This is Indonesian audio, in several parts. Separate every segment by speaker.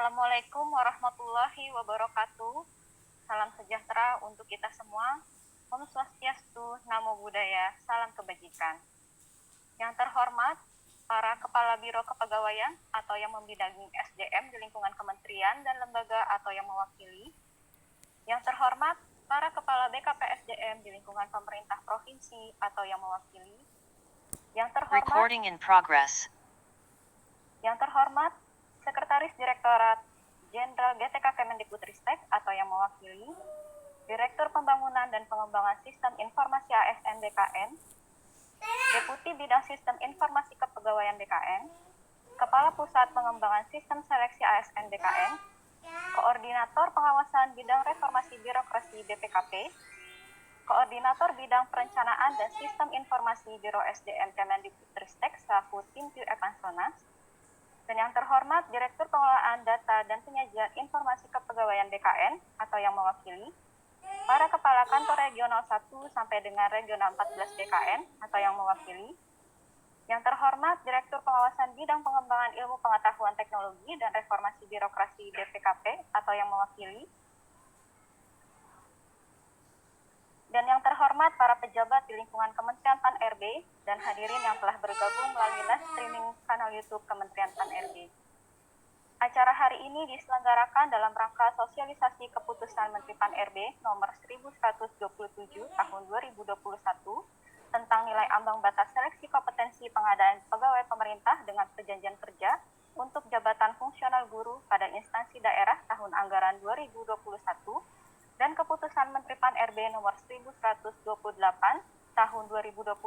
Speaker 1: Assalamualaikum warahmatullahi wabarakatuh. Salam sejahtera untuk kita semua. Om Swastiastu, Namo Buddhaya, salam kebajikan. Yang terhormat, para Kepala Biro Kepegawaian atau yang membidangi SDM di lingkungan kementerian dan lembaga atau yang mewakili. Yang terhormat, para Kepala BKP SDM di lingkungan pemerintah provinsi atau yang mewakili. Yang terhormat,
Speaker 2: Recording in progress.
Speaker 1: Yang terhormat, Sekretaris Direktorat Jenderal GTK Kemendikbudristek atau yang mewakili, Direktur Pembangunan dan Pengembangan Sistem Informasi ASN BKN, Deputi Bidang Sistem Informasi Kepegawaian BKN, Kepala Pusat Pengembangan Sistem Seleksi ASN BKN, Koordinator Pengawasan Bidang Reformasi Birokrasi BPKP, Koordinator Bidang Perencanaan dan Sistem Informasi Biro SDM Kemendikbudristek selaku tim Epansonas, dan yang terhormat Direktur Pengelolaan Data dan Penyajian Informasi Kepegawaian BKN atau yang mewakili, para Kepala Kantor Regional 1 sampai dengan Regional 14 BKN atau yang mewakili, yang terhormat Direktur Pengawasan Bidang Pengembangan Ilmu Pengetahuan Teknologi dan Reformasi Birokrasi BPKP atau yang mewakili, dan yang terhormat para pejabat di lingkungan Kementerian Pan-RB dan hadirin yang telah bergabung melalui live streaming kanal YouTube Kementerian Pan-RB. Acara hari ini diselenggarakan dalam rangka sosialisasi keputusan Menteri Pan-RB nomor 1127 tahun 2021 tentang nilai ambang batas seleksi kompetensi pengadaan pegawai pemerintah dengan perjanjian kerja untuk jabatan fungsional guru pada instansi daerah tahun anggaran 2021 dan keputusan Menteri Pan-RB nomor 1128 tahun 2021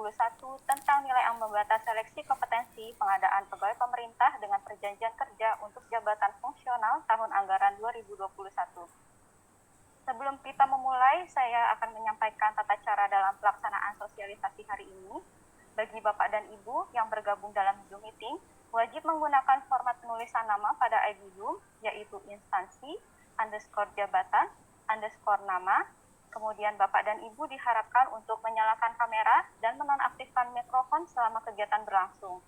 Speaker 1: tentang nilai ambang batas seleksi kompetensi pengadaan pegawai pemerintah dengan perjanjian kerja untuk jabatan fungsional tahun anggaran 2021. Sebelum kita memulai, saya akan menyampaikan tata cara dalam pelaksanaan sosialisasi hari ini. Bagi Bapak dan Ibu yang bergabung dalam Zoom meeting, wajib menggunakan format penulisan nama pada ID Zoom, yaitu instansi, _jabatan, _nama. Kemudian Bapak dan Ibu diharapkan untuk menyalakan kamera dan menonaktifkan mikrofon selama kegiatan berlangsung.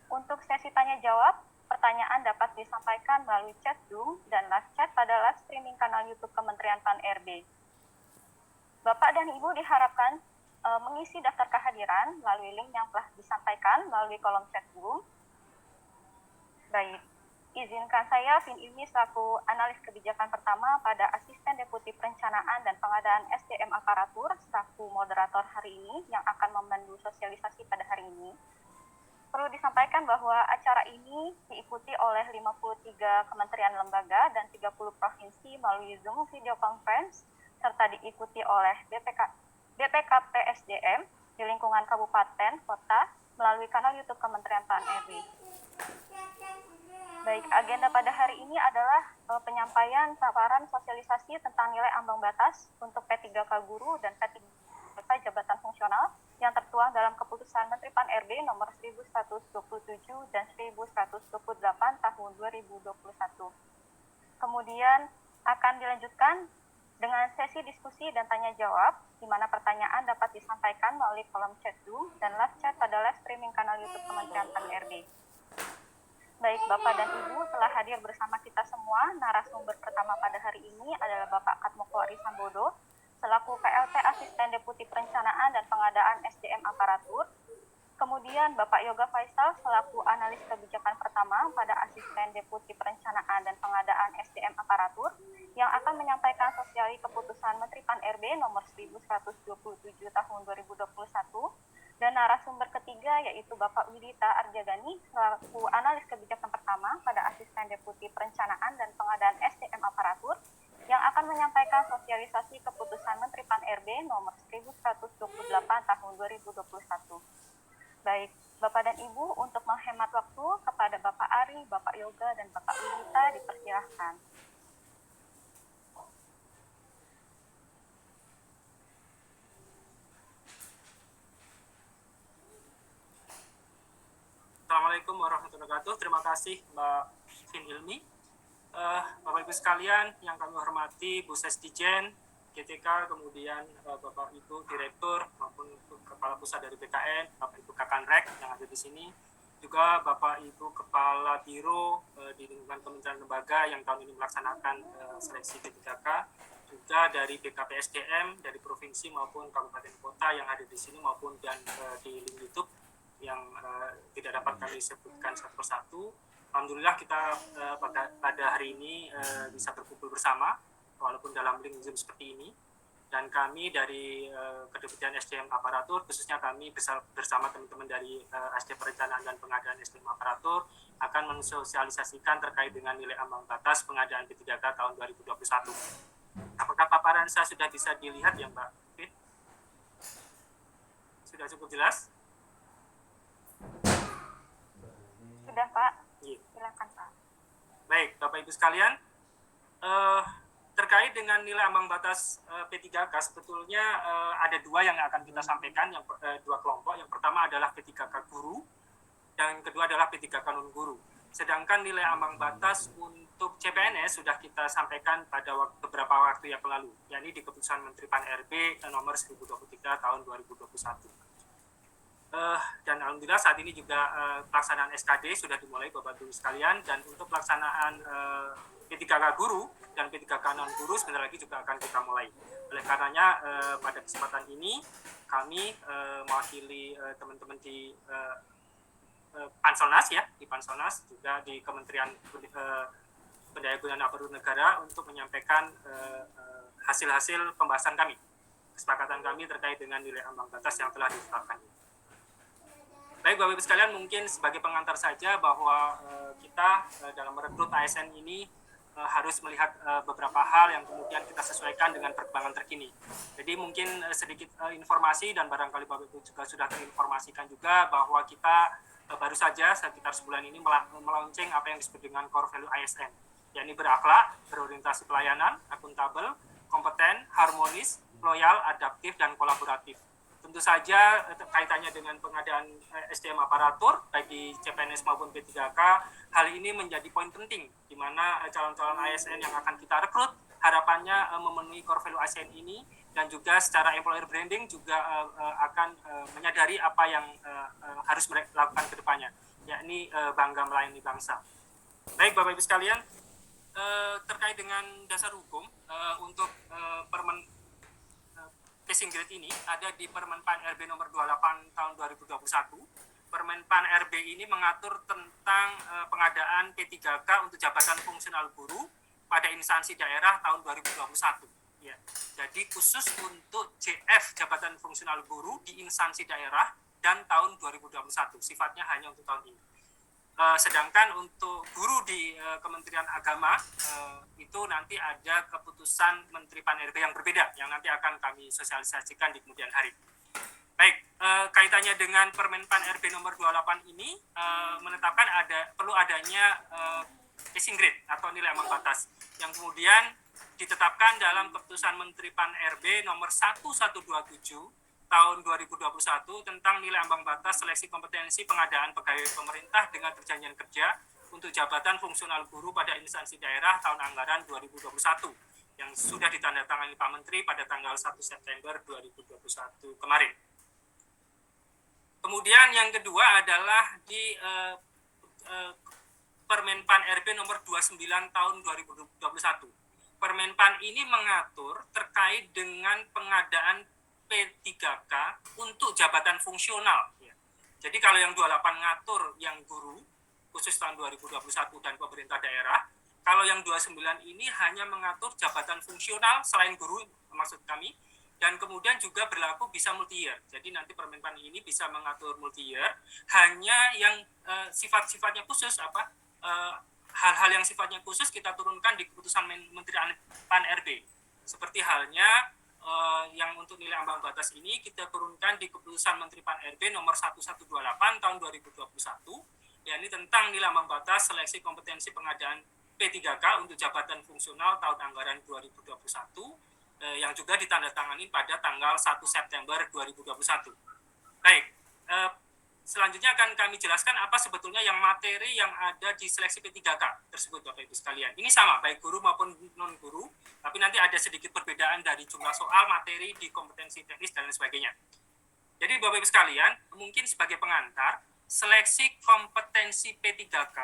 Speaker 1: Untuk sesi tanya jawab, pertanyaan dapat disampaikan melalui chat Zoom dan live chat pada live streaming kanal YouTube Kementerian Pan-RB. Bapak dan Ibu diharapkan mengisi daftar kehadiran melalui link yang telah disampaikan melalui kolom chat Zoom. Baik. Izinkan saya, Vin Ilmi, selaku analis kebijakan pertama pada Asisten Deputi Perencanaan dan Pengadaan SDM Aparatur, selaku moderator hari ini yang akan memandu sosialisasi pada hari ini. Perlu disampaikan bahwa acara ini diikuti oleh 53 kementerian lembaga dan 30 provinsi melalui Zoom video conference, serta diikuti oleh BPKP SDM di lingkungan kabupaten, kota, melalui kanal YouTube Kementerian Pan-RB. Baik, agenda pada hari ini adalah penyampaian paparan sosialisasi tentang nilai ambang batas untuk P3K Guru dan P3K Jabatan Fungsional yang tertuang dalam keputusan Menteri Pan-RB nomor 1127 dan 1128 tahun 2021. Kemudian akan dilanjutkan dengan sesi diskusi dan tanya jawab, di mana pertanyaan dapat disampaikan melalui kolom chat Zoom dan live chat pada live streaming kanal YouTube Kementerian Pan-RB. Baik, Bapak dan Ibu telah hadir bersama kita semua. Narasumber pertama pada hari ini adalah Bapak Katmoko Arisambodo, selaku PLT Asisten Deputi Perencanaan dan Pengadaan SDM Aparatur. Kemudian Bapak Yoga Faisal, selaku Analis Kebijakan pertama pada Asisten Deputi Perencanaan dan Pengadaan SDM Aparatur, yang akan menyampaikan sosialisasi keputusan Menteri Pan-RB nomor 1127 tahun 2021. Dan narasumber ketiga yaitu Bapak Widita Arjagani selaku Analis Kebijakan pertama pada Asisten Deputi Perencanaan dan Pengadaan SDM Aparatur yang akan menyampaikan sosialisasi keputusan Menteri Pan-RB nomor 1128 tahun 2021. Baik, Bapak dan Ibu, untuk menghemat waktu kepada Bapak Ari, Bapak Yoga, dan Bapak Widita dipersilahkan.
Speaker 3: Assalamualaikum warahmatullahi wabarakatuh. Terima kasih Mbak Vin Ilmi. Bapak Ibu sekalian yang kami hormati, Bu Sesdijen, GTK, kemudian Bapak Ibu Direktur maupun Kepala Pusat dari BKN, Bapak Ibu Kakanrek yang ada di sini, juga Bapak Ibu Kepala Biro di lingkungan Kementerian Lembaga yang tahun ini melaksanakan seleksi P3K, juga dari BKPSDM, dari provinsi maupun kabupaten kota yang ada di sini maupun dan di link YouTube yang tidak dapat kami sebutkan satu persatu. Alhamdulillah kita pada hari ini bisa berkumpul bersama walaupun dalam link Zoom seperti ini. Dan kami dari Kedeputian SDM Aparatur, khususnya kami bersama teman-teman dari SD Perencanaan dan Pengadaan SDM Aparatur akan mensosialisasikan terkait dengan nilai ambang batas pengadaan P3K tahun 2021. Apakah paparan saya sudah bisa dilihat ya Mbak Fit? Sudah cukup jelas?
Speaker 1: Sudah Pak,
Speaker 3: Iya.
Speaker 1: silakan Pak.
Speaker 3: Baik, Bapak Ibu sekalian, terkait dengan nilai ambang batas P3K sebetulnya ada dua yang akan kita sampaikan, dua kelompok. Yang pertama adalah P3K guru, dan yang kedua adalah P3K non guru. Sedangkan nilai ambang batas untuk CPNS sudah kita sampaikan pada beberapa waktu yang lalu, yakni di Keputusan Menteri Pan-RB nomor 1023 tahun 2021. Dan alhamdulillah saat ini juga pelaksanaan SKD sudah dimulai Bapak Ibu sekalian, dan untuk pelaksanaan P3K guru dan P3K non guru sebentar lagi juga akan kita mulai. Oleh karenanya pada kesempatan ini kami mewakili teman-teman di Panselnas ya, di Panselnas juga di Kementerian Pendayagunaan Aparatur Negara untuk menyampaikan hasil-hasil pembahasan kami, kesepakatan kami terkait dengan nilai ambang batas yang telah ditetapkan. Baik Bapak Ibu sekalian, mungkin sebagai pengantar saja bahwa kita dalam merekrut ASN ini harus melihat beberapa hal yang kemudian kita sesuaikan dengan perkembangan terkini. Jadi mungkin sedikit informasi, dan barangkali Bapak Ibu juga sudah terinformasikan juga bahwa kita baru saja sekitar sebulan ini melaunching apa yang disebut dengan core value ASN, yakni berakhlak, berorientasi pelayanan, akuntabel, kompeten, harmonis, loyal, adaptif, dan kolaboratif. Tentu saja kaitannya dengan pengadaan SDM aparatur, baik di CPNS maupun P3K, hal ini menjadi poin penting, di mana calon-calon ASN yang akan kita rekrut harapannya memenuhi core value ASN ini, dan juga secara employer branding juga akan menyadari apa yang harus mereka lakukan ke depannya, yakni bangga melayani bangsa. Baik Bapak Ibu sekalian, terkait dengan dasar hukum untuk Permen Passing Grade ini ada di Permen Pan RB nomor 28 tahun 2021. Permen Pan RB ini mengatur tentang pengadaan P3K untuk jabatan fungsional guru pada instansi daerah tahun 2021. Ya. Jadi khusus untuk JF jabatan fungsional guru di instansi daerah dan tahun 2021. Sifatnya hanya untuk tahun ini. Sedangkan untuk guru di Kementerian Agama itu nanti ada keputusan Menteri Pan-RB yang berbeda yang nanti akan kami sosialisasikan di kemudian hari. Baik, kaitannya dengan Permen Pan-RB nomor 28 ini menetapkan perlu adanya passing grade atau nilai ambang batas yang kemudian ditetapkan dalam keputusan Menteri Pan-RB nomor 1127 tahun 2021 tentang nilai ambang batas seleksi kompetensi pengadaan pegawai pemerintah dengan perjanjian kerja untuk jabatan fungsional guru pada instansi daerah tahun anggaran 2021 yang sudah ditandatangani Pak Menteri pada tanggal 1 September 2021 kemarin. Kemudian yang kedua adalah di Permen Pan RB nomor 29 tahun 2021. Permen Pan ini mengatur terkait dengan pengadaan P3K untuk jabatan fungsional. Ya. Jadi kalau yang 28 ngatur yang guru, khusus tahun 2021 dan pemerintah daerah, kalau yang 29 ini hanya mengatur jabatan fungsional selain guru, maksud kami, dan kemudian juga berlaku bisa multi-year. Jadi nanti Permenpan ini bisa mengatur multi-year, hanya yang sifat-sifatnya khusus, hal-hal yang sifatnya khusus kita turunkan di keputusan Menteri Pan-RB. Seperti halnya yang untuk nilai ambang batas ini kita turunkan di keputusan Menteri Pan-RB nomor 1128 tahun 2021, yakni tentang nilai ambang batas seleksi kompetensi pengadaan P3K untuk jabatan fungsional tahun anggaran 2021 yang juga ditandatangani pada tanggal 1 September 2021. Baik, selanjutnya akan kami jelaskan apa sebetulnya yang materi yang ada di seleksi P3K tersebut Bapak Ibu sekalian. Ini sama baik guru maupun non guru, tapi nanti ada sedikit perbedaan dari jumlah soal, materi di kompetensi teknis dan lain sebagainya. Jadi Bapak Ibu sekalian, mungkin sebagai pengantar, seleksi kompetensi P3K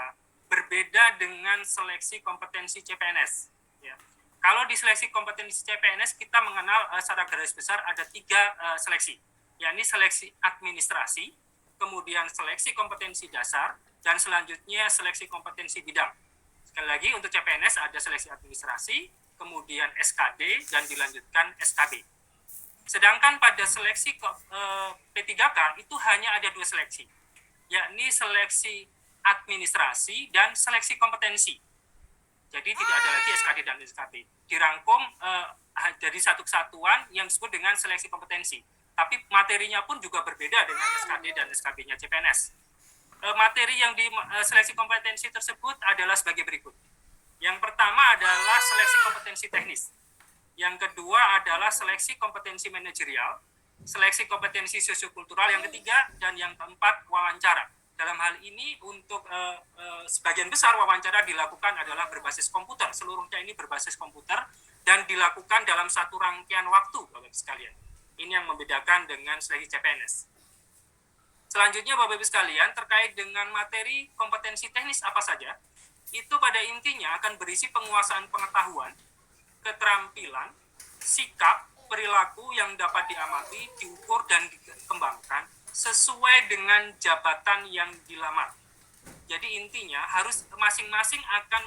Speaker 3: berbeda dengan seleksi kompetensi CPNS. Ya. Kalau di seleksi kompetensi CPNS kita mengenal secara garis besar ada 3 seleksi, yakni seleksi administrasi, kemudian seleksi kompetensi dasar, dan selanjutnya seleksi kompetensi bidang. Sekali lagi untuk CPNS ada seleksi administrasi, kemudian SKD, dan dilanjutkan SKB. Sedangkan pada seleksi P3K itu hanya ada 2 seleksi, yakni seleksi administrasi dan seleksi kompetensi. Jadi tidak ada lagi SKD dan SKB. Dirangkum dari satu kesatuan yang disebut dengan seleksi kompetensi. Tapi materinya pun juga berbeda dengan SKD dan SKB-nya CPNS. Materi yang di seleksi kompetensi tersebut adalah sebagai berikut. Yang pertama adalah seleksi kompetensi teknis. Yang kedua adalah seleksi kompetensi manajerial, seleksi kompetensi sosiokultural yang ketiga, dan yang keempat wawancara. Dalam hal ini untuk sebagian besar wawancara dilakukan adalah berbasis komputer. Seluruhnya ini berbasis komputer dan dilakukan dalam satu rangkaian waktu, Bapak Ibu sekalian. Ini yang membedakan dengan seleksi CPNS. Selanjutnya Bapak Ibu sekalian, terkait dengan materi kompetensi teknis apa saja, itu pada intinya akan berisi penguasaan pengetahuan, keterampilan, sikap, perilaku yang dapat diamati, diukur, dan dikembangkan sesuai dengan jabatan yang dilamar. Jadi intinya harus masing-masing akan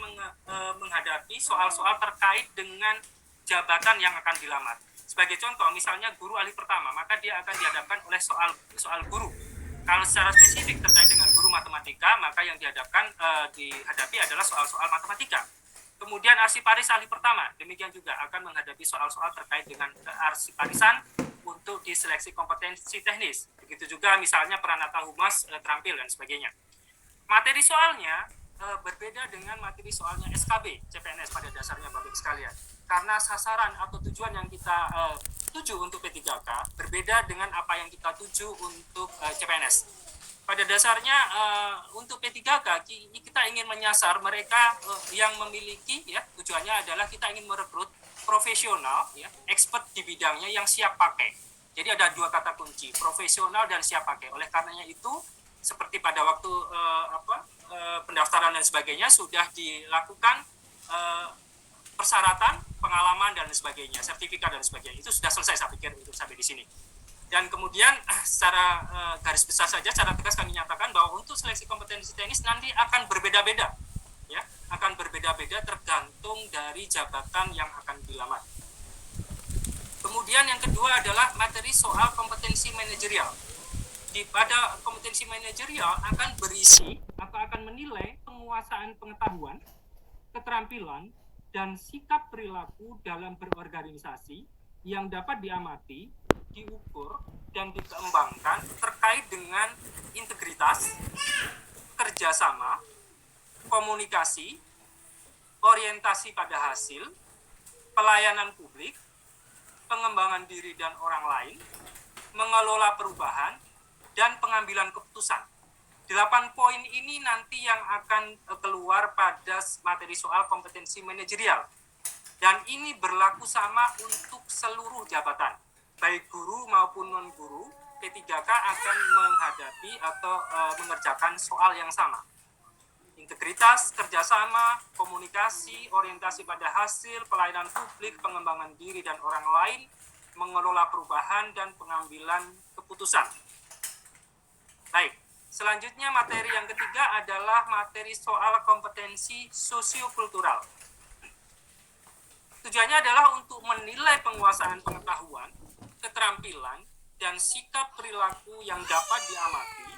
Speaker 3: menghadapi soal-soal terkait dengan jabatan yang akan dilamar. Sebagai contoh, misalnya guru ahli pertama, maka dia akan dihadapkan oleh soal guru. Kalau secara spesifik terkait dengan guru matematika, maka yang dihadapi adalah soal-soal matematika. Kemudian arsiparis ahli pertama, demikian juga akan menghadapi soal-soal terkait dengan arsiparisan untuk diseleksi kompetensi teknis. Begitu juga misalnya peranata humas, terampil, dan sebagainya. Materi soalnya berbeda dengan materi soalnya SKB, CPNS pada dasarnya Bapak Ibu sekalian. Karena sasaran atau tujuan yang kita tuju untuk P3K berbeda dengan apa yang kita tuju untuk CPNS. Pada dasarnya untuk P3K kita ingin menyasar mereka yang memiliki, ya, tujuannya adalah kita ingin merekrut profesional, ya, expert di bidangnya yang siap pakai. Jadi ada 2 kata kunci, profesional dan siap pakai. Oleh karenanya itu, seperti pada waktu pendaftaran dan sebagainya sudah dilakukan persyaratan, pengalaman dan sebagainya, sertifikat dan sebagainya. Itu sudah selesai saya pikir untuk sampai di sini. Dan kemudian secara garis besar saja, secara tegas kami nyatakan bahwa untuk seleksi kompetensi teknis nanti akan berbeda-beda, ya, akan berbeda-beda tergantung dari jabatan yang akan dilamar. Kemudian yang kedua adalah materi soal kompetensi manajerial. Pada kompetensi manajerial akan berisi atau akan menilai penguasaan pengetahuan, keterampilan, dan sikap perilaku dalam berorganisasi yang dapat diamati, diukur, dan dikembangkan terkait dengan integritas, kerjasama, komunikasi, orientasi pada hasil, pelayanan publik, pengembangan diri dan orang lain, mengelola perubahan, dan pengambilan keputusan. 8 poin ini nanti yang akan keluar pada materi soal kompetensi manajerial. Dan ini berlaku sama untuk seluruh jabatan, baik guru maupun non-guru. P3K akan menghadapi atau mengerjakan soal yang sama. Integritas, kerjasama, komunikasi, orientasi pada hasil, pelayanan publik, pengembangan diri dan orang lain, mengelola perubahan, dan pengambilan keputusan. Baik, selanjutnya materi yang ketiga adalah materi soal kompetensi sosiokultural. Tujuannya adalah untuk menilai penguasaan pengetahuan, keterampilan, dan sikap perilaku yang dapat diamati,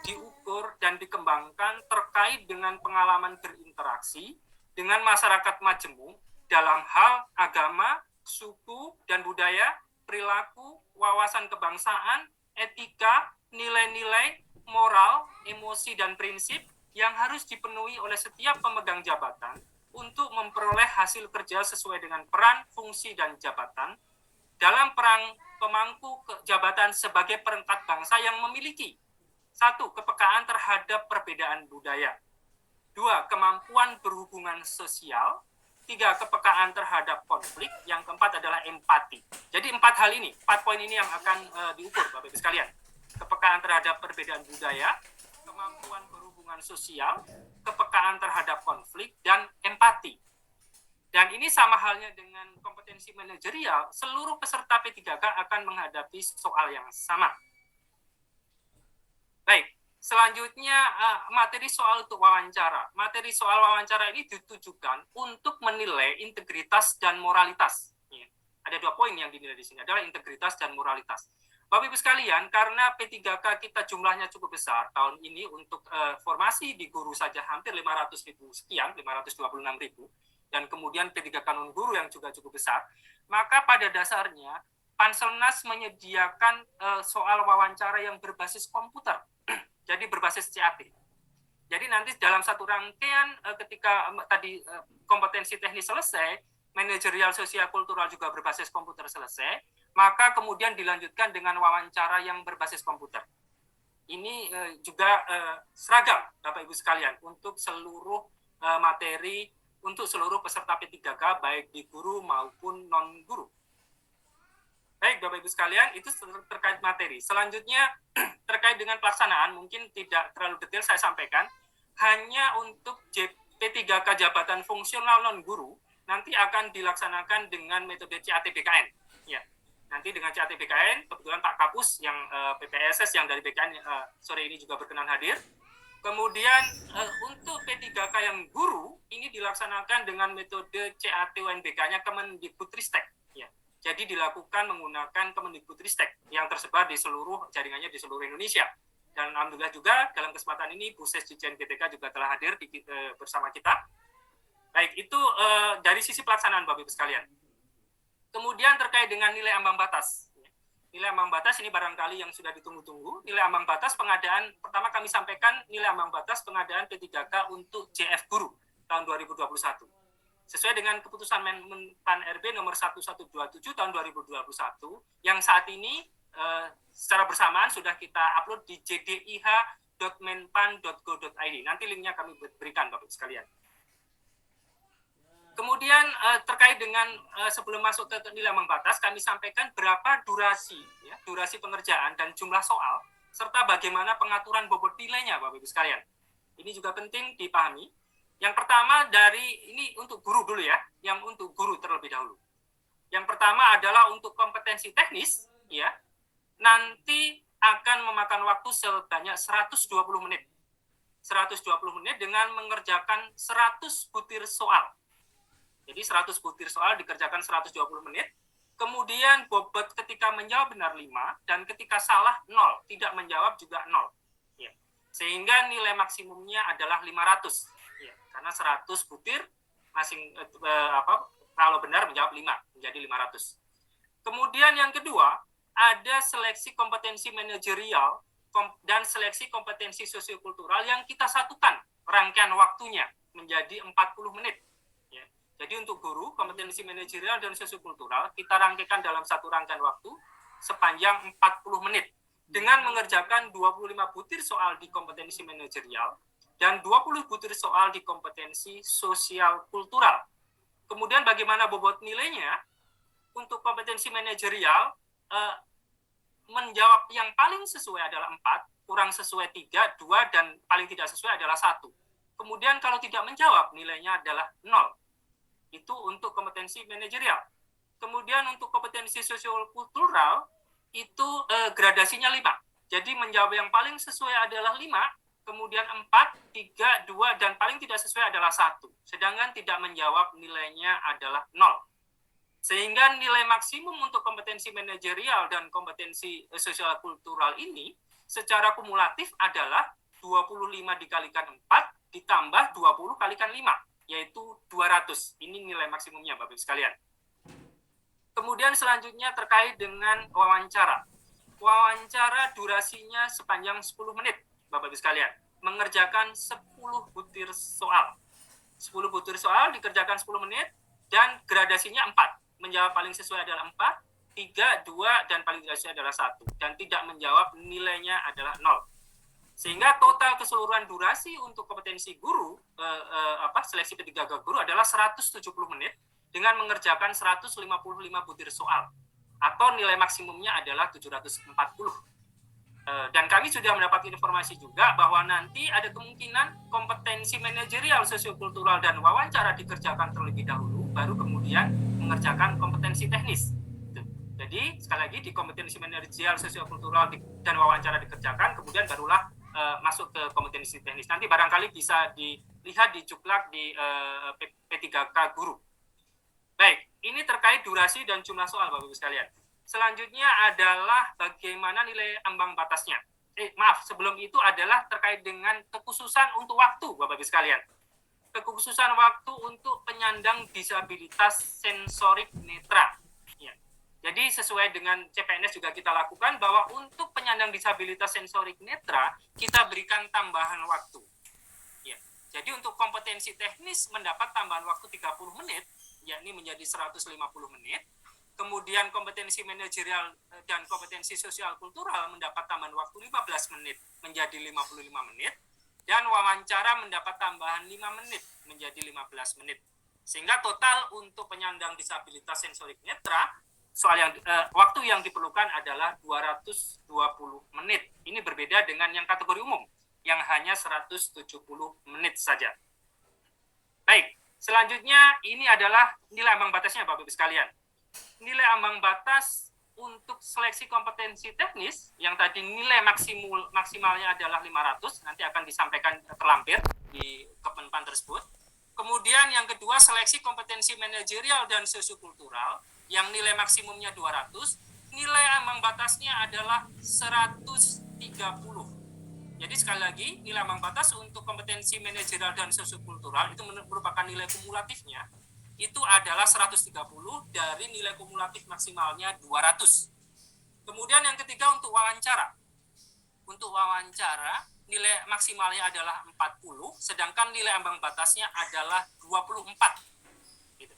Speaker 3: diukur, dan dikembangkan terkait dengan pengalaman berinteraksi dengan masyarakat majemuk dalam hal agama, suku, dan budaya, perilaku, wawasan kebangsaan, etika, nilai-nilai, moral, emosi, dan prinsip yang harus dipenuhi oleh setiap pemegang jabatan untuk memperoleh hasil kerja sesuai dengan peran, fungsi, dan jabatan dalam perang pemangku jabatan sebagai perangkat bangsa yang memiliki 1. Kepekaan terhadap perbedaan budaya, 2. Kemampuan berhubungan sosial, 3. Kepekaan terhadap konflik, yang keempat adalah empati. Jadi 4 hal ini, 4 poin ini yang akan diukur Bapak Ibu sekalian. Kepekaan terhadap perbedaan budaya, kemampuan berhubungan sosial, kepekaan terhadap konflik, dan empati. Dan ini sama halnya dengan kompetensi manajerial, seluruh peserta P3K akan menghadapi soal yang sama. Baik, selanjutnya materi soal untuk wawancara. Materi soal wawancara ini ditujukan untuk menilai integritas dan moralitas. Ada 2 poin yang dinilai di sini, adalah integritas dan moralitas. Bapak Ibu sekalian, karena P3K kita jumlahnya cukup besar tahun ini untuk formasi di guru saja hampir 500.000 sekian, 526.000, dan kemudian P3K non-guru yang juga cukup besar, maka pada dasarnya Panselnas menyediakan soal wawancara yang berbasis komputer, jadi berbasis CAT. Jadi nanti dalam satu rangkaian ketika tadi kompetensi teknis selesai, manajerial sosial kultural juga berbasis komputer selesai, maka kemudian dilanjutkan dengan wawancara yang berbasis komputer. Ini juga seragam, Bapak Ibu sekalian, untuk seluruh materi, untuk seluruh peserta P3K, baik di guru maupun non-guru. Baik, Bapak Ibu sekalian, itu terkait materi. Selanjutnya, terkait dengan pelaksanaan, mungkin tidak terlalu detail saya sampaikan, hanya untuk P3K jabatan fungsional non-guru, nanti akan dilaksanakan dengan metode CAT-BKN. Ya, nanti dengan CAT-BKN, kebetulan Pak Kapus yang PPSS yang dari BKN sore ini juga berkenan hadir. Kemudian untuk P3K yang guru, ini dilaksanakan dengan metode CAT-UNBK-nya Kemendikbudristek. Ya, jadi dilakukan menggunakan Kemendikbudristek yang tersebar di seluruh jaringannya di seluruh Indonesia. Dan alhamdulillah juga dalam kesempatan ini Bu Sesjijen PTK juga telah hadir bersama kita. Baik, itu dari sisi pelaksanaan Bapak Ibu sekalian. Kemudian terkait dengan nilai ambang batas. Nilai ambang batas ini barangkali yang sudah ditunggu-tunggu. Nilai ambang batas pengadaan, pertama kami sampaikan nilai ambang batas pengadaan P3K untuk JF Guru tahun 2021. Sesuai dengan keputusan Menpan RB nomor 1127 tahun 2021, yang saat ini secara bersamaan sudah kita upload di jdih.menpan.go.id. Nanti linknya kami berikan Bapak Ibu sekalian. Kemudian terkait dengan sebelum masuk ke nilai ambang batas, kami sampaikan berapa durasi pengerjaan dan jumlah soal, serta bagaimana pengaturan bobot nilainya, Bapak Ibu sekalian. Ini juga penting dipahami. Yang pertama ini untuk guru dulu ya, yang untuk guru terlebih dahulu. Yang pertama adalah untuk kompetensi teknis, ya, nanti akan memakan waktu sebanyak 120 menit. 120 menit dengan mengerjakan 100 butir soal. Jadi 100 butir soal dikerjakan 120 menit, kemudian bobot ketika menjawab benar 5, dan ketika salah 0, tidak menjawab juga 0. Ya. Sehingga nilai maksimumnya adalah 500. Ya. Karena 100 butir, kalau benar menjawab 5, menjadi 500. Kemudian yang kedua, ada seleksi kompetensi manajerial dan seleksi kompetensi sosiokultural yang kita satukan rangkaian waktunya menjadi 40 menit. Jadi untuk guru, kompetensi manajerial dan sosiokultural kita rangkaikan dalam satu rangkaian waktu sepanjang 40 menit dengan mengerjakan 25 butir soal di kompetensi manajerial dan 20 butir soal di kompetensi sosial kultural. Kemudian bagaimana bobot nilainya? Untuk kompetensi manajerial, menjawab yang paling sesuai adalah 4, kurang sesuai 3, 2, dan paling tidak sesuai adalah 1. Kemudian kalau tidak menjawab, nilainya adalah 0. Itu untuk kompetensi manajerial. Kemudian untuk kompetensi sosiokultural itu gradasinya 5. Jadi menjawab yang paling sesuai adalah 5, kemudian 4, 3, 2, dan paling tidak sesuai adalah 1. Sedangkan tidak menjawab nilainya adalah 0. Sehingga nilai maksimum untuk kompetensi manajerial dan kompetensi sosial kultural ini secara kumulatif adalah 25 dikalikan 4 ditambah 20 kalikan 5. Yaitu 200. Ini nilai maksimumnya Bapak Ibu sekalian. Kemudian selanjutnya terkait dengan wawancara. Wawancara durasinya sepanjang 10 menit Bapak Ibu sekalian. Mengerjakan 10 butir soal. 10 butir soal dikerjakan 10 menit dan gradasinya 4. Menjawab paling sesuai adalah 4, 3, 2, dan paling tidak sesuai adalah 1. Dan tidak menjawab nilainya adalah 0. Sehingga total keseluruhan durasi untuk kompetensi guru, seleksi P3K guru adalah 170 menit dengan mengerjakan 155 butir soal. Atau nilai maksimumnya adalah 740. Dan kami sudah mendapat informasi juga bahwa nanti ada kemungkinan kompetensi manajerial, sosiokultural, dan wawancara dikerjakan terlebih dahulu, baru kemudian mengerjakan kompetensi teknis. Jadi sekali lagi di kompetensi manajerial, sosiokultural, dan wawancara dikerjakan, kemudian barulah masuk ke kompetensi teknis. Nanti barangkali bisa dilihat di cuplak di P3K guru. Baik, ini terkait durasi dan jumlah soal, Bapak-Ibu sekalian. Selanjutnya adalah bagaimana nilai ambang batasnya. Sebelum itu adalah terkait dengan kekhususan untuk waktu, Bapak-Ibu sekalian. Kekhususan waktu untuk penyandang disabilitas sensorik netra. Ya. Jadi sesuai dengan CPNS juga kita lakukan bahwa untuk penyandang disabilitas sensorik netra, kita berikan tambahan waktu. Ya. Jadi untuk kompetensi teknis mendapat tambahan waktu 30 menit, yakni menjadi 150 menit. Kemudian kompetensi manajerial dan kompetensi sosial kultural mendapat tambahan waktu 15 menit menjadi 55 menit. Dan wawancara mendapat tambahan 5 menit menjadi 15 menit. Sehingga total untuk penyandang disabilitas sensorik netra, waktu yang diperlukan adalah 220 menit. Ini berbeda dengan yang kategori umum, yang hanya 170 menit saja. Baik, selanjutnya ini adalah nilai ambang batasnya, Bapak-Ibu sekalian. Nilai ambang batas untuk seleksi kompetensi teknis yang tadi nilai maksimalnya adalah 500, nanti akan disampaikan terlampir di Kemenpan tersebut. Kemudian yang kedua, seleksi kompetensi manajerial dan sosiokultural yang nilai maksimumnya 200, nilai ambang batasnya adalah 130. Jadi sekali lagi, nilai ambang batas untuk kompetensi manajerial dan sosiokultural itu merupakan nilai kumulatifnya itu adalah 130 dari nilai kumulatif maksimalnya 200. Kemudian yang ketiga untuk wawancara. Untuk wawancara, nilai maksimalnya adalah 40, sedangkan nilai ambang batasnya adalah 24. Gitu.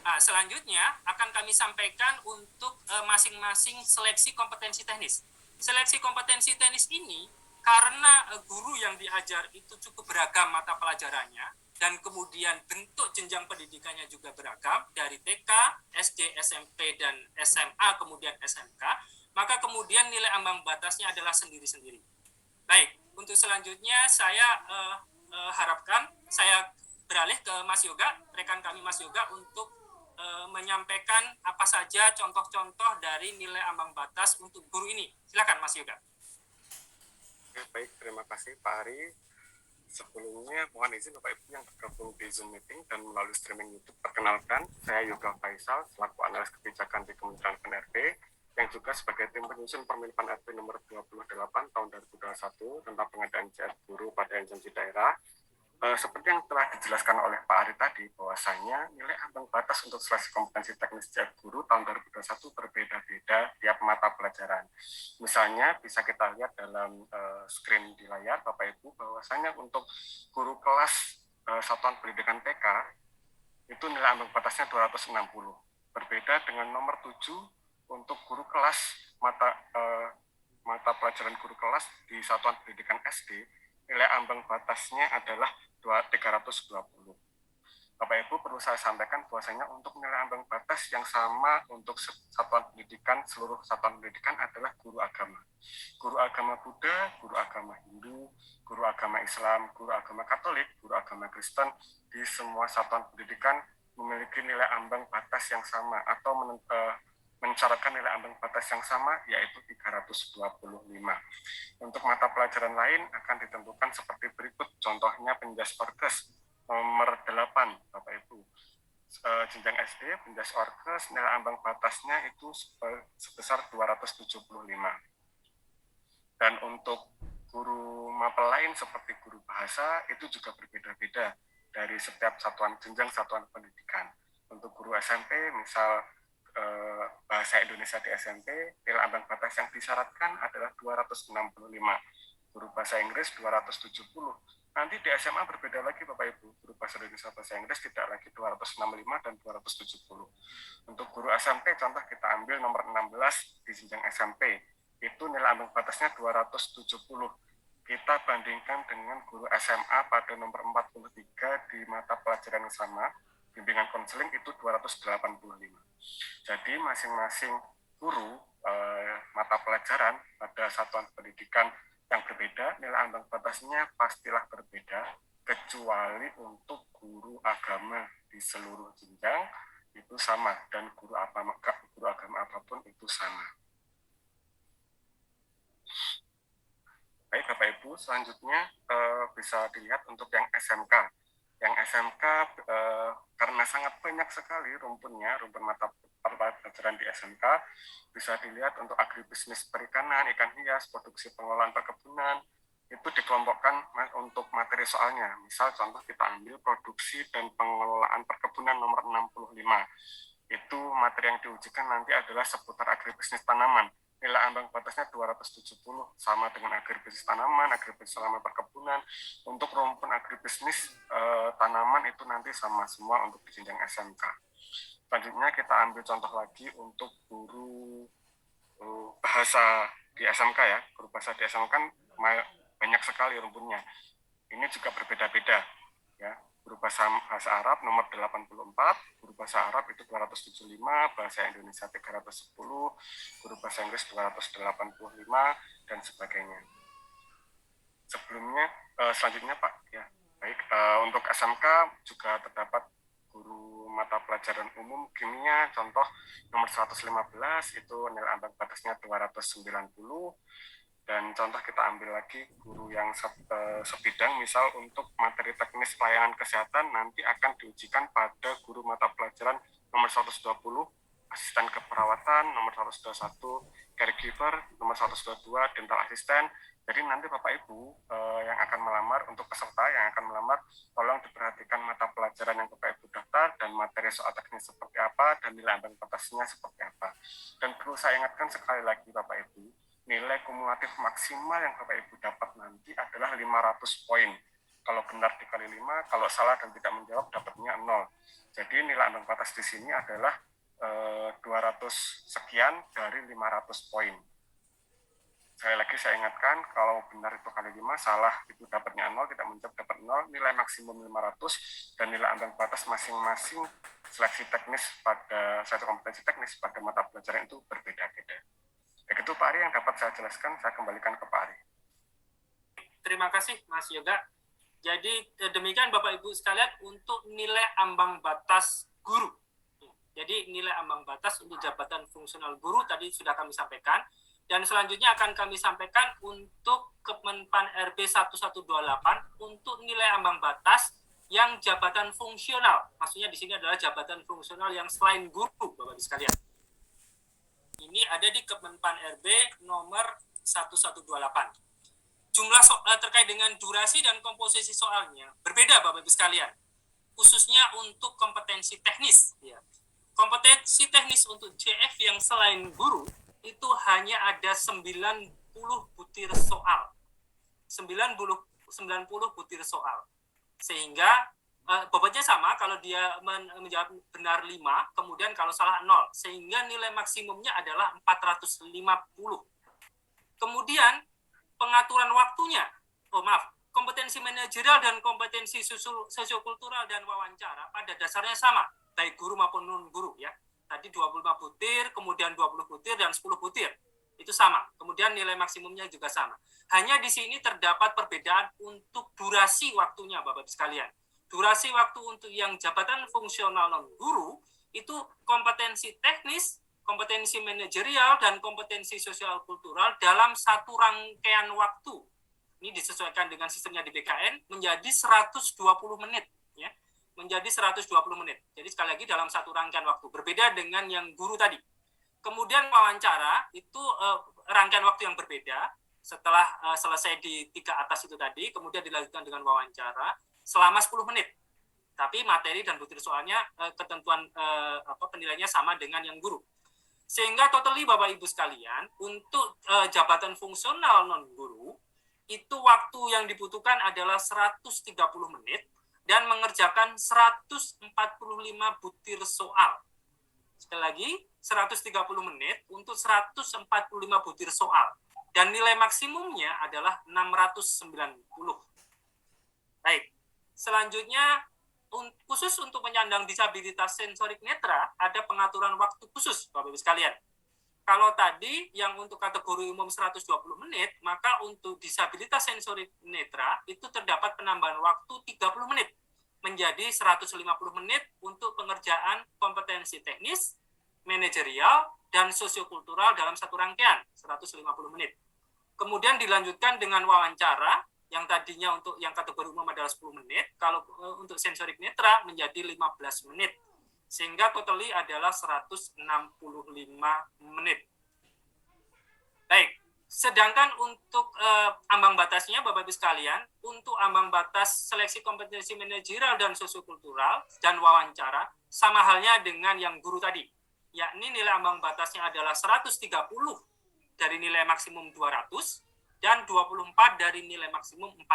Speaker 3: Nah, selanjutnya akan kami sampaikan untuk masing-masing seleksi kompetensi teknis. Seleksi kompetensi teknis ini karena guru yang diajar itu cukup beragam mata pelajarannya, dan kemudian bentuk jenjang pendidikannya juga beragam dari TK, SD, SMP, dan SMA, kemudian SMK, maka kemudian nilai ambang batasnya adalah sendiri-sendiri. Baik, untuk selanjutnya saya harapkan saya beralih ke Mas Yoga, rekan kami Mas Yoga, untuk menyampaikan apa saja contoh-contoh dari nilai ambang batas untuk guru ini. Silakan Mas Yoga.
Speaker 2: Baik, terima kasih Pak Ari. Sebelumnya mohon izin Bapak Ibu yang tergabung di Zoom meeting dan melalui streaming YouTube. Perkenalkan, saya Yoga Faisal selaku analis kebijakan di Kementerian PNRB yang juga sebagai tim penyusun Permenpan RB nomor 28 tahun 2021 tentang pengadaan CR guru pada instansi daerah. Seperti yang telah dijelaskan oleh Pak Ari tadi, bahwasanya nilai ambang batas untuk seleksi kompetensi teknis CR guru tahun 2021 berbeda-beda tiap mata pelajaran. Misalnya bisa kita lihat dalam screen di layar Bapak Ibu, bahwasanya untuk guru kelas satuan pendidikan TK itu nilai ambang batasnya 260. Berbeda dengan nomor 7 untuk guru kelas mata pelajaran guru kelas di satuan pendidikan SD, nilai ambang batasnya adalah 320. Bapak Ibu perlu saya sampaikan bahwasanya untuk nilai ambang batas yang sama untuk satuan pendidikan, seluruh satuan pendidikan adalah guru agama. Guru agama Buddha, guru agama Hindu, guru agama Islam, guru agama Katolik, guru agama Kristen, di semua satuan pendidikan memiliki nilai ambang batas yang sama atau mencatatkan nilai ambang batas yang sama, yaitu 325. Untuk mata pelajaran lain akan ditentukan seperti berikut, contohnya penjas orkes nomor 8, Bapak Ibu. Jenjang SD, penjas orkes, nilai ambang batasnya itu sebesar 275. Dan untuk guru mapel lain seperti guru bahasa, itu juga berbeda-beda dari setiap jenjang satuan pendidikan. Untuk guru SMP, misal bahasa Indonesia di SMP, nilai ambang batas yang disyaratkan adalah 265. Guru bahasa Inggris 270. Nanti di SMA berbeda lagi Bapak Ibu. Guru bahasa Indonesia bahasa Inggris tidak lagi 265 dan 270. Untuk guru SMP, contoh kita ambil nomor 16 di jenjang SMP. Itu nilai ambang batasnya 270. Kita bandingkan dengan guru SMA pada nomor 43 di mata pelajaran yang sama, bimbingan konseling itu 285. Jadi masing-masing guru mata pelajaran pada satuan pendidikan yang berbeda, nilai ambang batasnya pastilah berbeda, kecuali untuk guru agama di seluruh jenjang itu sama, dan guru agama apapun itu sama. Baik Bapak Ibu, selanjutnya bisa dilihat untuk yang SMK. Yang SMK karena sangat banyak sekali rumpun mata pelajaran di SMK, bisa dilihat untuk agribisnis perikanan, ikan hias, produksi pengolahan perkebunan, itu dikelompokkan untuk materi soalnya. Misal contoh kita ambil produksi dan pengelolaan perkebunan nomor 65. Itu materi yang diujikan nanti adalah seputar agribisnis tanaman. Nilai ambang batasnya 270, sama dengan agribisnis tanaman, agribisnis halaman perkebunan. Untuk rumpun agribisnis tanaman itu nanti sama semua untuk di jenjang SMK. Selanjutnya kita ambil contoh lagi untuk guru bahasa di SMK ya. Guru bahasa di SMK kan banyak sekali rumpunnya. Ini juga berbeda-beda ya. Guru bahasa Arab nomor 84, guru bahasa Arab itu 275, bahasa Indonesia 310, guru bahasa Inggris 285 dan sebagainya. Selanjutnya Pak ya. Baik, untuk SMK juga terdapat guru mata pelajaran umum kimia contoh nomor 115 itu nilai ambang batasnya 290. Dan contoh kita ambil lagi guru yang sebidang, misal untuk materi teknis pelayanan kesehatan nanti akan diujikan pada guru mata pelajaran nomor 120, asisten keperawatan, nomor 121, caregiver, nomor 122, dental asisten. Jadi nanti Bapak Ibu yang akan melamar, untuk peserta yang akan melamar, tolong diperhatikan mata pelajaran yang Bapak Ibu daftar dan materi soal teknis seperti apa dan nilai ambang batasnya seperti apa. Dan perlu saya ingatkan sekali lagi Bapak Ibu, nilai kumulatif maksimal yang Bapak Ibu dapat nanti adalah 500 poin. Kalau benar dikali 5, kalau salah dan tidak menjawab dapatnya 0. Jadi nilai ambang batas di sini adalah 200 sekian dari 500 poin. Sekali lagi saya ingatkan, kalau benar itu kali 5, salah itu dapatnya 0, tidak menjawab dapat 0, nilai maksimum 500, dan nilai ambang batas masing-masing seleksi teknis pada satu kompetensi teknis pada mata pelajaran itu berbeda-beda. Begitu Pak Ari yang dapat saya jelaskan, saya kembalikan ke Pak Ari.
Speaker 3: Terima kasih Mas Yoga. Jadi demikian Bapak Ibu sekalian untuk nilai ambang batas guru. Jadi nilai ambang batas untuk jabatan fungsional guru tadi sudah kami sampaikan. Dan selanjutnya akan kami sampaikan untuk Kemenpan RB 1128 untuk nilai ambang batas yang jabatan fungsional. Maksudnya di sini adalah jabatan fungsional yang selain guru, Bapak Ibu sekalian. Ini ada di Kemenpan RB nomor 1128. Jumlah terkait dengan durasi dan komposisi soalnya berbeda Bapak Ibu sekalian. Khususnya untuk kompetensi teknis. Ya. Kompetensi teknis untuk JF yang selain guru itu hanya ada 90 butir soal. 90 butir soal. Sehingga bobotnya sama, kalau dia menjawab benar 5, kemudian kalau salah 0. Sehingga nilai maksimumnya adalah 450. Kemudian pengaturan waktunya, kompetensi manajerial dan kompetensi sosiokultural dan wawancara pada dasarnya sama, baik guru maupun non-guru ya. Tadi 25 butir, kemudian 20 butir, dan 10 butir. Itu sama. Kemudian nilai maksimumnya juga sama. Hanya di sini terdapat perbedaan untuk durasi waktunya, Bapak-Ibu sekalian. Durasi waktu untuk yang jabatan fungsional non-guru, itu kompetensi teknis, kompetensi manajerial, dan kompetensi sosial kultural dalam satu rangkaian waktu. Ini disesuaikan dengan sistemnya di BKN, menjadi 120 menit. Ya. Menjadi 120 menit. Jadi sekali lagi dalam satu rangkaian waktu. Berbeda dengan yang guru tadi. Kemudian wawancara itu rangkaian waktu yang berbeda. Setelah selesai di 3 atas itu tadi, kemudian dilanjutkan dengan wawancara selama 10 menit. Tapi materi dan butir soalnya ketentuan penilaiannya sama dengan yang guru. Sehingga totally Bapak Ibu sekalian, untuk jabatan fungsional non-guru, itu waktu yang dibutuhkan adalah 130 menit, dan mengerjakan 145 butir soal. Sekali lagi, 130 menit untuk 145 butir soal. Dan nilai maksimumnya adalah 690. Baik, selanjutnya khusus untuk penyandang disabilitas sensorik netra, ada pengaturan waktu khusus, Bapak-Ibu sekalian. Kalau tadi yang untuk kategori umum 120 menit, maka untuk disabilitas sensorik netra itu terdapat penambahan waktu 30 menit menjadi 150 menit untuk pengerjaan kompetensi teknis, manajerial, dan sosiokultural dalam satu rangkaian, 150 menit. Kemudian dilanjutkan dengan wawancara, yang tadinya untuk yang kategori umum adalah 10 menit, kalau untuk sensorik netra menjadi 15 menit. Sehingga totally adalah 165 menit. Baik, sedangkan untuk ambang batasnya, Bapak-Ibu sekalian, untuk ambang batas seleksi kompetensi manajerial dan sosiokultural dan wawancara, sama halnya dengan yang guru tadi, yakni nilai ambang batasnya adalah 130 dari nilai maksimum 200 dan 24 dari nilai maksimum 40.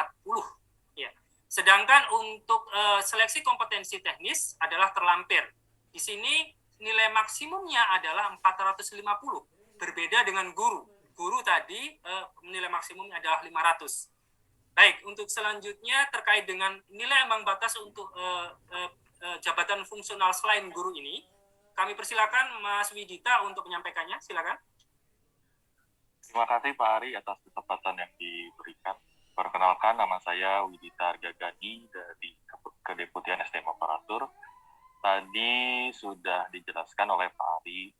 Speaker 3: Ya. Sedangkan untuk seleksi kompetensi teknis adalah terlampir. Di sini nilai maksimumnya adalah 450, berbeda dengan guru. Guru tadi nilai maksimumnya adalah 500. Baik, untuk selanjutnya terkait dengan nilai ambang batas untuk jabatan fungsional selain guru ini, kami persilakan Mas Widita untuk menyampaikannya. Silakan.
Speaker 4: Terima kasih Pak Ari atas kesempatan yang diberikan. Perkenalkan, nama saya Widita Argagani dari Kedeputian SDM Aparatur. Tadi sudah dijelaskan oleh Pak Ari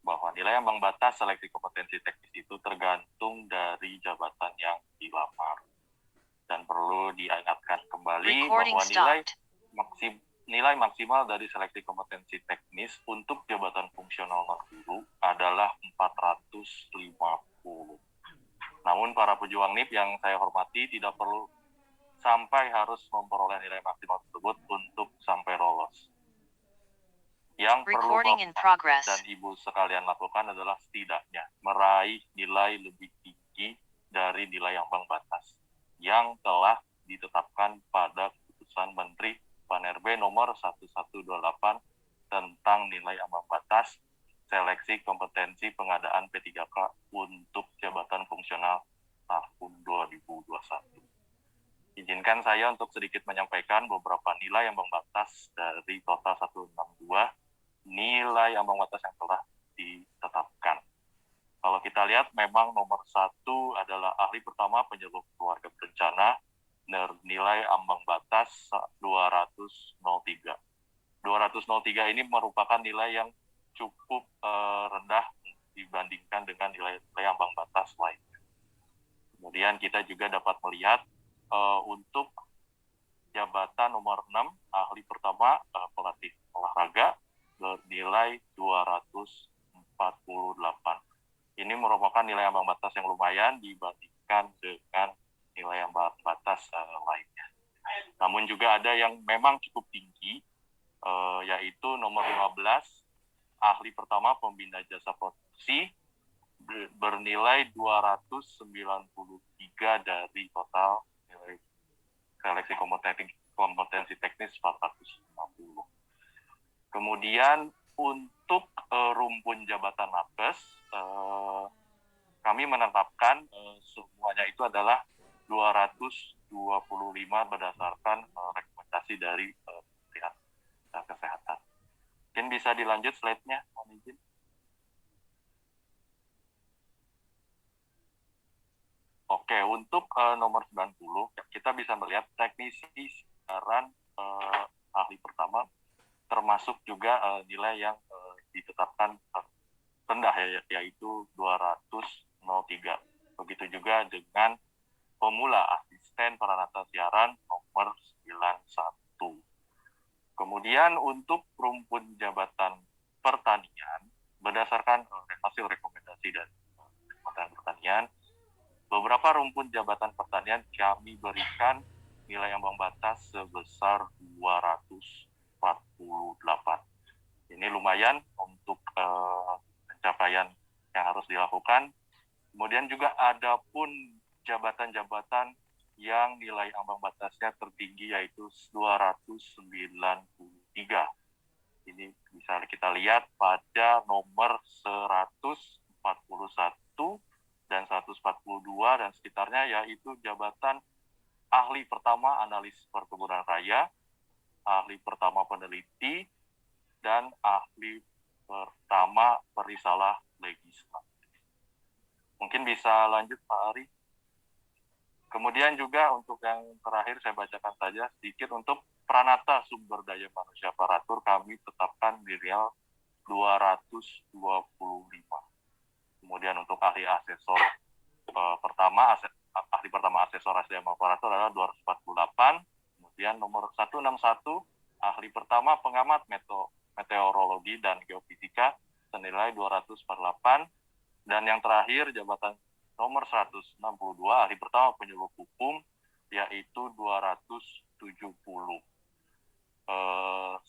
Speaker 4: bahwa nilai ambang batas seleksi kompetensi teknis itu tergantung dari jabatan yang dilamar. Dan perlu diingatkan kembali bahwa nilai maksimal dari seleksi kompetensi teknis untuk jabatan fungsional non-guru adalah 450. Namun para pejuang NIP yang saya hormati tidak perlu sampai harus memperoleh nilai maksimal tersebut untuk sampai lolos. Yang perlu Bapak dan Ibu sekalian lakukan adalah setidaknya meraih nilai lebih tinggi dari nilai ambang batas yang telah ditetapkan pada keputusan Menteri PAN-RB nomor 1128 tentang nilai ambang batas seleksi kompetensi pengadaan P3K untuk jabatan fungsional tahun 2021. Izinkan saya untuk sedikit menyampaikan beberapa nilai ambang batas dari total 162 nilai ambang batas yang telah ditetapkan. Kalau kita lihat, memang nomor 1 adalah ahli pertama penyuluh keluarga berencana, nilai ambang batas 203. 203 ini merupakan nilai yang cukup rendah dibandingkan dengan nilai ambang batas lainnya. Kemudian kita juga dapat melihat untuk jabatan nomor 6, ahli pertama pelatih olahraga, bernilai 248. Ini merupakan nilai ambang batas yang lumayan dibandingkan dengan nilai ambang batas lainnya. Namun juga ada yang memang cukup tinggi, yaitu nomor 15, ahli pertama pembina jasa produksi, bernilai 293 dari total nilai seleksi kompetensi teknis 450. Kemudian untuk rumpun jabatan nakes, kami menetapkan semuanya itu adalah 225 berdasarkan rekomendasi dari Kementerian Kesehatan. Mungkin bisa dilanjut slide-nya, mohon izin. Oke, untuk nomor 90, kita bisa melihat teknisi siaran ahli pertama, termasuk juga nilai yang ditetapkan rendah, yaitu 203. Begitu juga dengan pemula asisten peranata siaran nomor 91. Kemudian untuk rumpun jabatan pertanian, berdasarkan hasil rekomendasi dari Kementerian Pertanian, beberapa rumpun jabatan pertanian kami berikan nilai ambang batas sebesar 248. Ini lumayan untuk pencapaian yang harus dilakukan. Kemudian juga ada pun jabatan-jabatan yang nilai ambang batasnya tertinggi, yaitu 293. Ini bisa kita lihat pada nomor 141 dan 142 dan sekitarnya, yaitu jabatan ahli pertama analis perkebunan raya, ahli pertama peneliti, dan ahli pertama perisalah legislatif. Mungkin bisa lanjut Pak Ari. Kemudian juga untuk yang terakhir saya bacakan saja sedikit untuk Pranata Sumber Daya Manusia Aparatur kami tetapkan di real 225. Kemudian untuk ahli asesor ahli pertama asesor SDM aparatur adalah 248. Kemudian nomor 161 ahli pertama pengamat meteorologi dan geofisika senilai 248. Dan yang terakhir jabatan nomor 162 ahli pertama penyuluh hukum yaitu 270.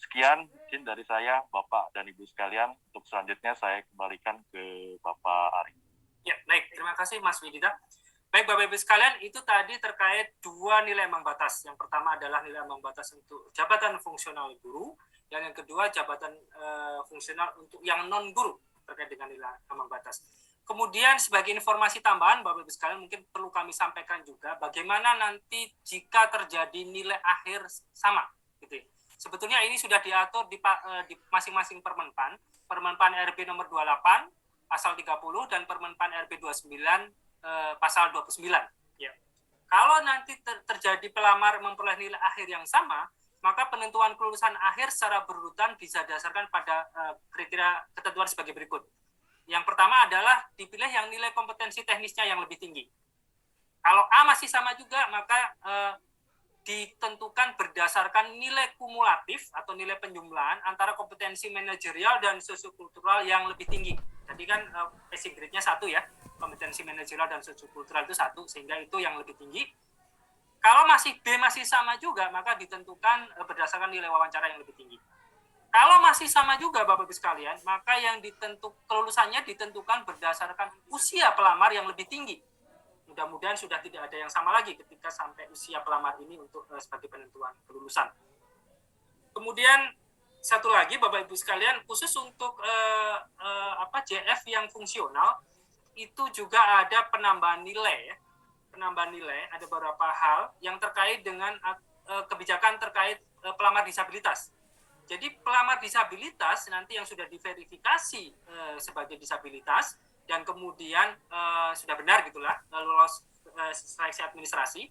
Speaker 4: Sekian mungkin dari saya Bapak dan Ibu sekalian. Untuk selanjutnya saya kembalikan ke Bapak Ari.
Speaker 3: Ya, baik. Terima kasih Mas Widita. Baik Bapak Ibu sekalian, itu tadi terkait dua nilai ambang batas. Yang pertama adalah nilai ambang batas untuk jabatan fungsional guru, dan yang kedua jabatan fungsional untuk yang non-guru terkait dengan nilai ambang batas. Kemudian sebagai informasi tambahan Bapak Ibu sekalian mungkin perlu kami sampaikan juga bagaimana nanti jika terjadi nilai akhir sama gitu ya. Sebetulnya ini sudah diatur di masing-masing Permenpan RB nomor 28 pasal 30 dan Permenpan RB 29 pasal 29 ya. Kalau nanti terjadi pelamar memperoleh nilai akhir yang sama, maka penentuan kelulusan akhir secara berurutan bisa didasarkan pada kriteria ketentuan sebagai berikut. Yang pertama adalah dipilih yang nilai kompetensi teknisnya yang lebih tinggi. Kalau A masih sama juga, maka ditentukan berdasarkan nilai kumulatif atau nilai penjumlahan antara kompetensi manajerial dan sosiokultural yang lebih tinggi. Tadi kan passing grade-nya 1 ya, kompetensi manajerial dan sosiokultural itu 1, sehingga itu yang lebih tinggi. Kalau masih B masih sama juga, maka ditentukan berdasarkan nilai wawancara yang lebih tinggi. Kalau masih sama juga Bapak-Ibu sekalian, maka yang kelulusannya ditentukan berdasarkan usia pelamar yang lebih tinggi. Mudah-mudahan sudah tidak ada yang sama lagi ketika sampai usia pelamar ini untuk sebagai penentuan kelulusan. Kemudian satu lagi Bapak-Ibu sekalian, khusus untuk JF yang fungsional, itu juga ada penambahan nilai ya. Penambahan nilai, ada beberapa hal yang terkait dengan kebijakan terkait pelamar disabilitas. Jadi pelamar disabilitas nanti yang sudah diverifikasi sebagai disabilitas dan kemudian sudah benar gitulah lolos seleksi administrasi,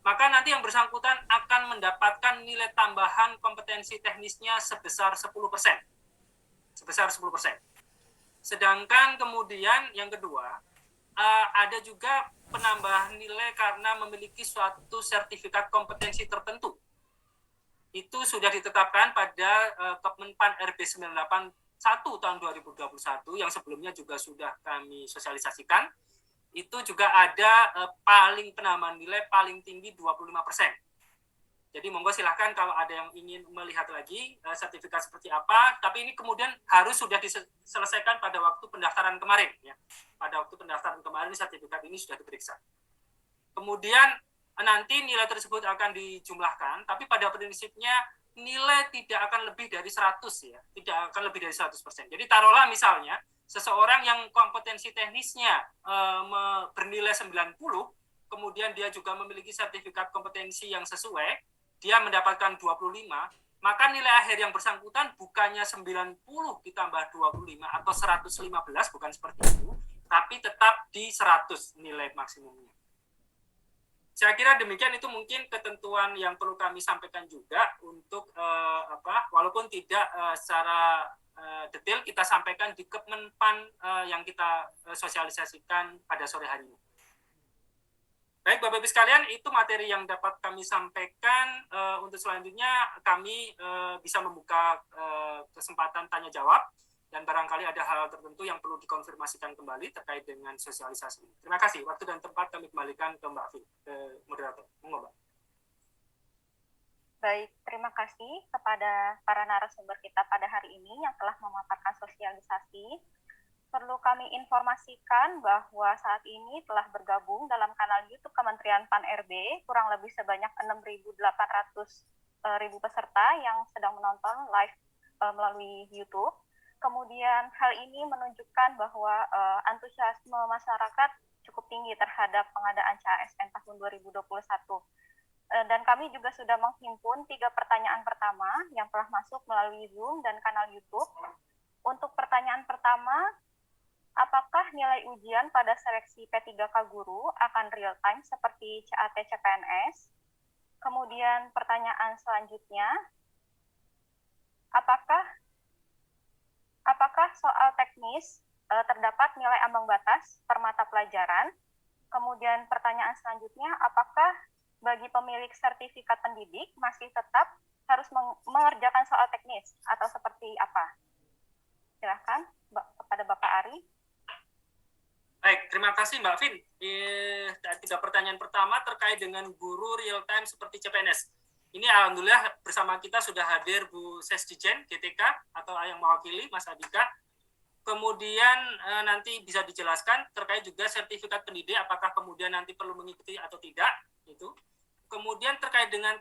Speaker 3: maka nanti yang bersangkutan akan mendapatkan nilai tambahan kompetensi teknisnya sebesar 10%. Sebesar 10%. Sedangkan kemudian yang kedua, ada juga penambahan nilai karena memiliki suatu sertifikat kompetensi tertentu. Itu sudah ditetapkan pada Kemenpan RB 981 tahun 2021 yang sebelumnya juga sudah kami sosialisasikan. Itu juga ada paling penambahan nilai paling tinggi 25%. Jadi monggo silahkan kalau ada yang ingin melihat lagi sertifikat seperti apa, tapi ini kemudian harus sudah diselesaikan pada waktu pendaftaran kemarin ya. Pada waktu pendaftaran kemarin sertifikat ini sudah diperiksa. Kemudian nanti nilai tersebut akan dijumlahkan, tapi pada prinsipnya nilai tidak akan lebih dari 100 ya, tidak akan lebih dari 100%. Jadi taruhlah misalnya seseorang yang kompetensi teknisnya bernilai 90, kemudian dia juga memiliki sertifikat kompetensi yang sesuai, dia mendapatkan 25, maka nilai akhir yang bersangkutan bukannya 90 ditambah 25 atau 115, bukan seperti itu, tapi tetap di 100 nilai maksimumnya. Saya kira demikian, itu mungkin ketentuan yang perlu kami sampaikan juga untuk walaupun tidak secara detail kita sampaikan di Kemenpan yang kita sosialisasikan pada sore hari ini. Baik Bapak-Ibu sekalian, itu materi yang dapat kami sampaikan. Untuk selanjutnya kami bisa membuka kesempatan tanya jawab. Dan barangkali ada hal tertentu yang perlu dikonfirmasikan kembali terkait dengan sosialisasi. Terima kasih. Waktu dan tempat kami kembalikan ke Mbak Fil, ke moderator. Monggo, Mbak.
Speaker 1: Baik, terima kasih kepada para narasumber kita pada hari ini yang telah memaparkan sosialisasi. Perlu kami informasikan bahwa saat ini telah bergabung dalam kanal YouTube Kementerian Pan-RB kurang lebih sebanyak 6.800 peserta yang sedang menonton live melalui YouTube. Kemudian hal ini menunjukkan bahwa antusiasme masyarakat cukup tinggi terhadap pengadaan CASN tahun 2021. Dan kami juga sudah menghimpun 3 pertanyaan pertama yang telah masuk melalui Zoom dan kanal YouTube. Untuk pertanyaan pertama, apakah nilai ujian pada seleksi P3K guru akan real time seperti CAT CPNS? Kemudian pertanyaan selanjutnya, apakah soal teknis terdapat nilai ambang batas per mata pelajaran? Kemudian pertanyaan selanjutnya, apakah bagi pemilik sertifikat pendidik masih tetap harus mengerjakan soal teknis atau seperti apa? Silahkan kepada Bapak Ari.
Speaker 3: Baik, terima kasih Mbak Vin. Tiga pertanyaan pertama terkait dengan guru real time seperti CPNS. Ini alhamdulillah bersama kita sudah hadir Bu Sesdijen GTK atau yang mewakili Mas Adika. Kemudian nanti bisa dijelaskan terkait juga sertifikat pendidik apakah kemudian nanti perlu mengikuti atau tidak itu. Kemudian terkait dengan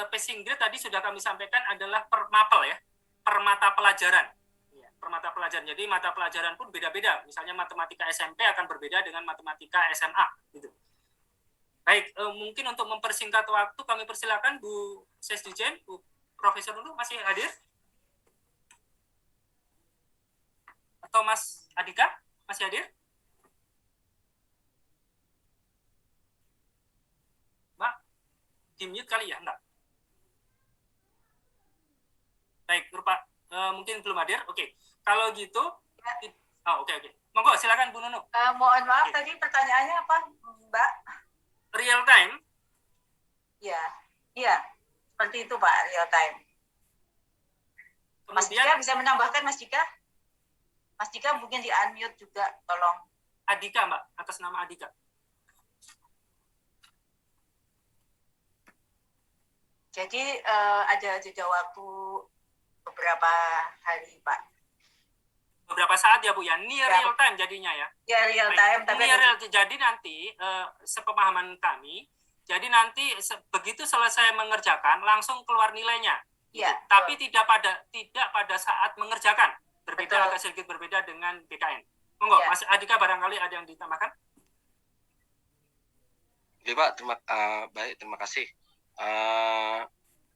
Speaker 3: passing grade tadi sudah kami sampaikan adalah per mapel ya, per mata pelajaran. Ya, per mata pelajaran. Jadi mata pelajaran pun beda-beda. Misalnya matematika SMP akan berbeda dengan matematika SMA gitu. Baik, mungkin untuk mempersingkat waktu kami persilakan Bu Sesdijen, Bu Profesor Nunu masih hadir? Atau Mas Adika masih hadir? Mbak, di mute kali ya? Enggak. Baik, mungkin belum hadir. Oke, kalau gitu, oke. Monggo, silakan Bu Nunu.
Speaker 5: Mohon maaf, tadi pertanyaannya apa, Mbak?
Speaker 3: Real time?
Speaker 5: Iya, seperti itu Pak, real time. Mas
Speaker 3: Kemudian
Speaker 5: Dika bisa menambahkan, Mas Dika? Mas Dika mungkin di unmute juga, tolong.
Speaker 3: Adika, Mbak, atas nama Adika.
Speaker 5: Jadi ada jeda waktu beberapa hari, Pak.
Speaker 3: Beberapa saat ya Bu ya, near
Speaker 5: Ya.
Speaker 3: real time jadinya ya.
Speaker 5: Ya, real time, tapi
Speaker 3: Near real, jadi nanti sepemahaman kami, jadi nanti begitu selesai mengerjakan langsung keluar nilainya.
Speaker 5: Iya.
Speaker 3: Tapi tidak pada saat mengerjakan. Berbeda,
Speaker 5: Betul.
Speaker 3: agak sedikit berbeda dengan BKN. Monggo,
Speaker 5: Ya.
Speaker 3: Mas Adika barangkali ada yang ditambahkan?
Speaker 6: Oke Pak, terima kasih.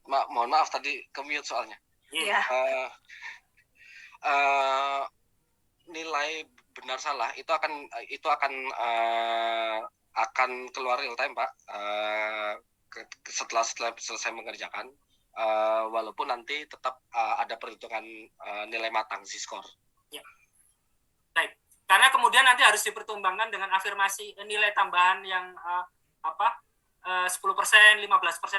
Speaker 6: Mohon maaf tadi ke mute soalnya.
Speaker 5: Iya.
Speaker 6: Nilai benar salah itu akan keluar real time Pak. Setelah selesai mengerjakan, walaupun nanti tetap ada perhitungan nilai matang Z-score.
Speaker 3: Baik, karena kemudian nanti harus dipertimbangkan dengan afirmasi nilai tambahan yang 10%, 15%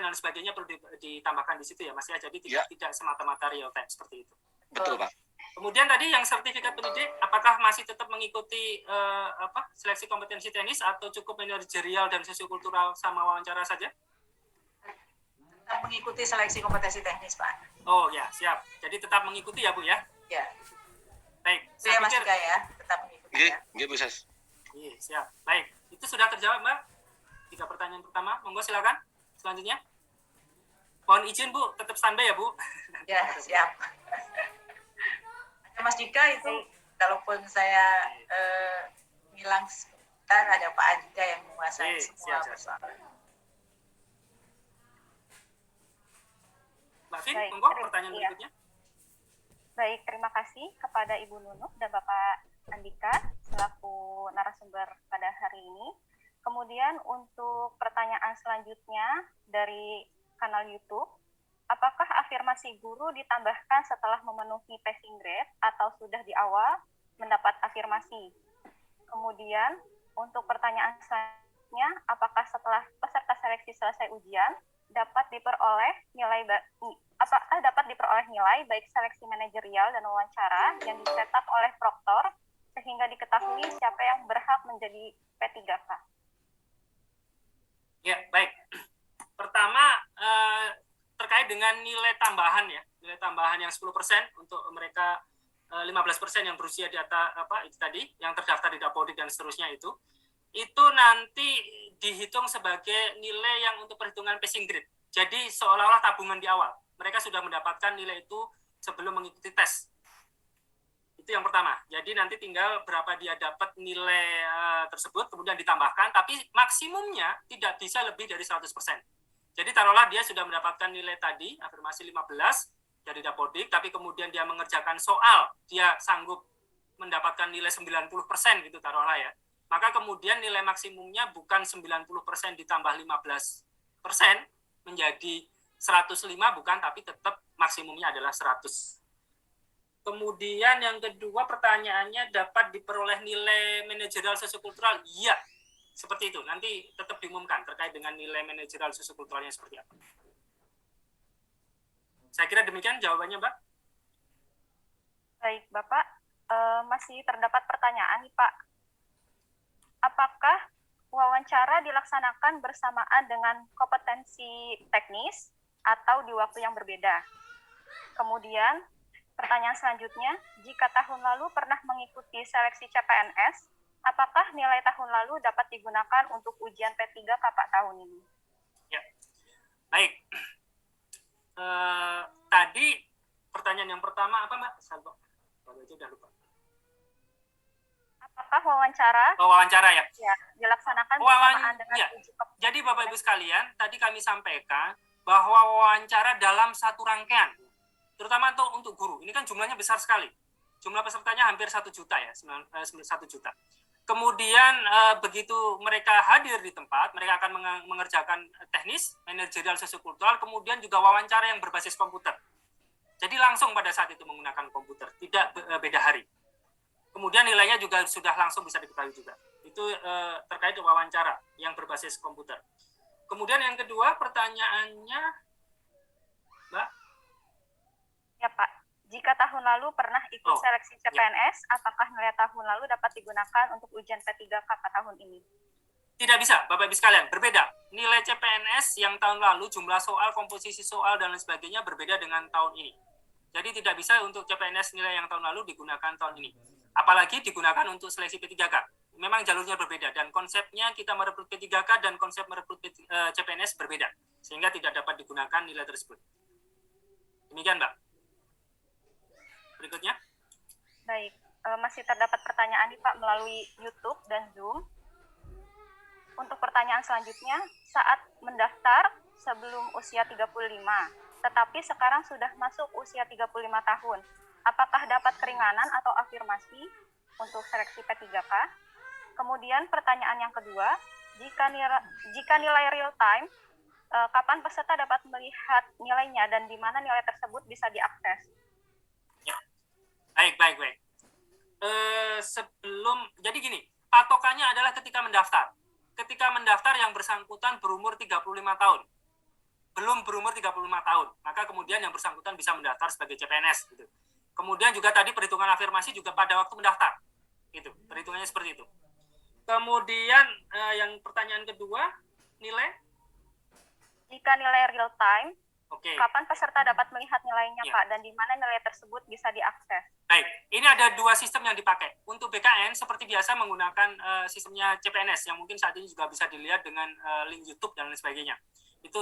Speaker 3: dan sebagainya perlu ditambahkan di situ ya Mas ya. Jadi tidak semata-mata real time seperti itu.
Speaker 6: Betul Pak.
Speaker 3: Kemudian tadi yang sertifikat pendidik, apakah masih tetap mengikuti seleksi kompetensi teknis atau cukup manajerial dan sosiokultural sama wawancara saja?
Speaker 5: Tetap mengikuti seleksi kompetensi teknis, Pak.
Speaker 3: Oh ya, siap. Jadi tetap mengikuti ya Bu ya?
Speaker 5: Ya.
Speaker 3: Baik,
Speaker 5: Itu ya Mas Dika ya, tetap mengikuti ya.
Speaker 6: Nggih Bu Ses.
Speaker 3: Iya, siap. Baik, itu sudah terjawab Mbak? 3 pertanyaan pertama, monggo silakan. Selanjutnya. Mohon izin Bu, tetap standby ya Bu.
Speaker 5: Ya, siap. Mas Dika itu, kalaupun saya bilang sebentar, ada Pak Andika yang menguasai semua
Speaker 3: siap.
Speaker 5: persoalan.
Speaker 3: Mbak Vin,
Speaker 1: Baik,
Speaker 3: monggo pertanyaan
Speaker 1: iya.
Speaker 3: berikutnya.
Speaker 1: Baik, terima kasih kepada Ibu Nunuk dan Bapak Andika selaku narasumber pada hari ini. Kemudian untuk pertanyaan selanjutnya dari kanal YouTube, apakah afirmasi guru ditambahkan setelah memenuhi passing grade atau sudah di awal mendapat afirmasi? Kemudian untuk pertanyaan selanjutnya, apakah setelah peserta seleksi selesai ujian dapat diperoleh nilai baik seleksi manajerial dan wawancara yang dicetak oleh proktor sehingga diketahui siapa yang berhak menjadi P3K?
Speaker 3: Ya, baik. Pertama, terkait dengan nilai tambahan ya, nilai tambahan yang 10% untuk mereka 15% yang berusia di atas itu tadi, yang terdaftar di Dapodik dan seterusnya itu nanti dihitung sebagai nilai yang untuk perhitungan passing grade. Jadi seolah-olah tabungan di awal. Mereka sudah mendapatkan nilai itu sebelum mengikuti tes. Itu yang pertama. Jadi nanti tinggal berapa dia dapat nilai tersebut, kemudian ditambahkan, tapi maksimumnya tidak bisa lebih dari 100%. Jadi taruhlah dia sudah mendapatkan nilai tadi, afirmasi 15 dari Dapodik, tapi kemudian dia mengerjakan soal, dia sanggup mendapatkan nilai 90% gitu taruhlah ya, maka kemudian nilai maksimumnya bukan 90% ditambah 15% menjadi 105 bukan, tapi tetap maksimumnya adalah 100. Kemudian yang kedua pertanyaannya, dapat diperoleh nilai manajerial sosiokultural? Iya, seperti itu. Nanti tetap diumumkan terkait dengan nilai manajerial sosiokulturalnya seperti apa. Saya kira demikian jawabannya, Mbak.
Speaker 1: Baik, Bapak. Masih terdapat pertanyaan nih, Pak. Apakah wawancara dilaksanakan bersamaan dengan kompetensi teknis atau di waktu yang berbeda? Kemudian, pertanyaan selanjutnya, jika tahun lalu pernah mengikuti seleksi CPNS, apakah nilai tahun lalu dapat digunakan untuk ujian P3 KPA tahun ini?
Speaker 3: Ya, baik. Tadi pertanyaan yang pertama apa, Mbak? Salvo. Kalau itu udah lupa.
Speaker 1: Apakah wawancara?
Speaker 3: Wawancara ya?
Speaker 1: Ya, dilaksanakan bersamaan dengan
Speaker 3: ya.
Speaker 1: uji kompetensi.
Speaker 3: Jadi Bapak Ibu sekalian, tadi kami sampaikan bahwa wawancara dalam satu rangkaian, terutama untuk guru, ini kan jumlahnya besar sekali. Jumlah pesertanya hampir 1 juta ya, 1 juta. Kemudian begitu mereka hadir di tempat, mereka akan mengerjakan teknis, manajerial sosiokultural, kemudian juga wawancara yang berbasis komputer. Jadi langsung pada saat itu menggunakan komputer, tidak beda hari. Kemudian nilainya juga sudah langsung bisa diketahui juga. Itu terkait wawancara yang berbasis komputer. Kemudian yang kedua pertanyaannya, Mbak?
Speaker 1: Ya, Pak. Jika tahun lalu pernah ikut seleksi CPNS, apakah nilai tahun lalu dapat digunakan untuk ujian P3 KPA tahun ini?
Speaker 3: Tidak bisa, Bapak Ibu sekalian, berbeda. Nilai CPNS yang tahun lalu, jumlah soal, komposisi soal, dan lain sebagainya berbeda dengan tahun ini. Jadi tidak bisa untuk CPNS nilai yang tahun lalu digunakan tahun ini. Apalagi digunakan untuk seleksi P3K. Memang jalurnya berbeda, dan konsepnya kita merekrut P3K dan konsep merekrut CPNS berbeda. Sehingga tidak dapat digunakan nilai tersebut. Demikian, Mbak. Berikutnya.
Speaker 1: Baik, masih terdapat pertanyaan nih Pak melalui YouTube dan Zoom. Untuk pertanyaan selanjutnya, saat mendaftar sebelum usia 35, tetapi sekarang sudah masuk usia 35 tahun, apakah dapat keringanan atau afirmasi untuk seleksi P3K? Kemudian pertanyaan yang kedua, jika nilai real time, kapan peserta dapat melihat nilainya dan di mana nilai tersebut bisa diakses?
Speaker 3: Ya. Baik. Jadi gini, patokannya adalah ketika mendaftar. Ketika mendaftar yang bersangkutan berumur 35 tahun. Belum berumur 35 tahun, maka kemudian yang bersangkutan bisa mendaftar sebagai CPNS. Gitu. Kemudian juga tadi perhitungan afirmasi juga pada waktu mendaftar. Gitu, perhitungannya seperti itu. Kemudian yang pertanyaan kedua, nilai?
Speaker 1: Jika nilai real time,
Speaker 3: Oke.
Speaker 1: Kapan peserta dapat melihat nilainya, ya, Pak, dan di mana nilai tersebut bisa diakses?
Speaker 3: Baik, ini ada 2 sistem yang dipakai. Untuk BKN, seperti biasa menggunakan sistemnya CPNS, yang mungkin saat ini juga bisa dilihat dengan link YouTube dan lain sebagainya. Itu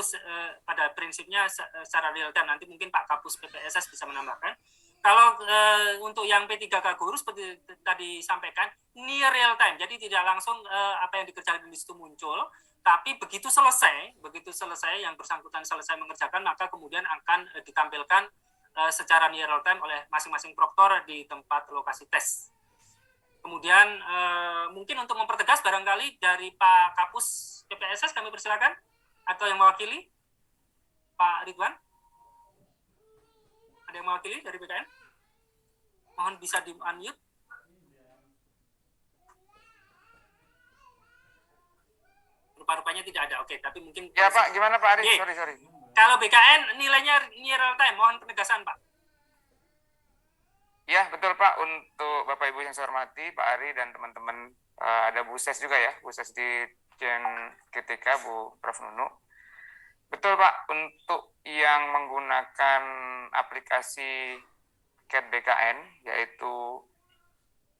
Speaker 3: pada prinsipnya secara real time. Nanti mungkin Pak Kapus PPSS bisa menambahkan. Kalau untuk yang P3K Guru, seperti tadi sampaikan, near real time, jadi tidak langsung apa yang dikerjakan di situ muncul, tapi begitu selesai yang bersangkutan selesai mengerjakan, maka kemudian akan ditampilkan secara near real time oleh masing-masing proktor di tempat lokasi tes. Kemudian mungkin untuk mempertegas barangkali dari Pak Kapus PPSS kami persilakan, atau yang mewakili Pak Ridwan. Ada yang mewakili dari BKN? Mohon bisa di-unmute. Rupa-rupanya tidak ada. Oke, tapi mungkin...
Speaker 7: Ya Pak, gimana Pak Ari? Sorry.
Speaker 3: Kalau BKN nilainya near real time, mohon penegasan Pak.
Speaker 7: Ya, betul Pak. Untuk Bapak Ibu yang saya hormati, Pak Ari dan teman-teman, ada Bu Ses juga ya, Bu Ses di Jen GTK, Bu Prof. Nunu. Betul Pak, untuk yang menggunakan aplikasi CAT BKN, yaitu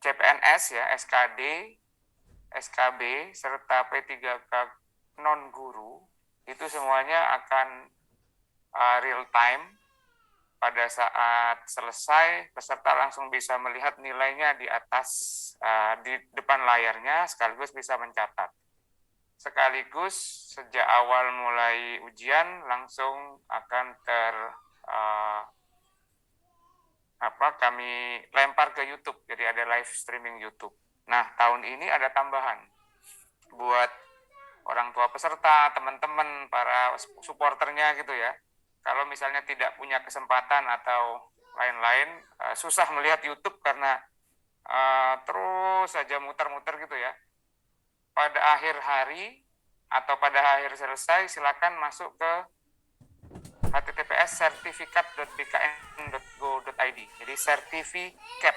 Speaker 7: CPNS ya, SKD, SKB, serta P3K non-guru, itu semuanya akan real time. Pada saat selesai, peserta langsung bisa melihat nilainya di atas, di depan layarnya, sekaligus bisa mencatat. Sekaligus sejak awal mulai ujian langsung akan kami lempar ke YouTube, jadi ada live streaming YouTube. Nah, tahun ini ada tambahan buat orang tua peserta, teman-teman, para supporternya gitu ya. Kalau misalnya tidak punya kesempatan atau lain-lain, susah melihat YouTube karena terus saja muter-muter gitu ya. Pada akhir hari atau pada akhir selesai, silakan masuk ke https://sertifikat.bkn.go.id. Jadi sertifikat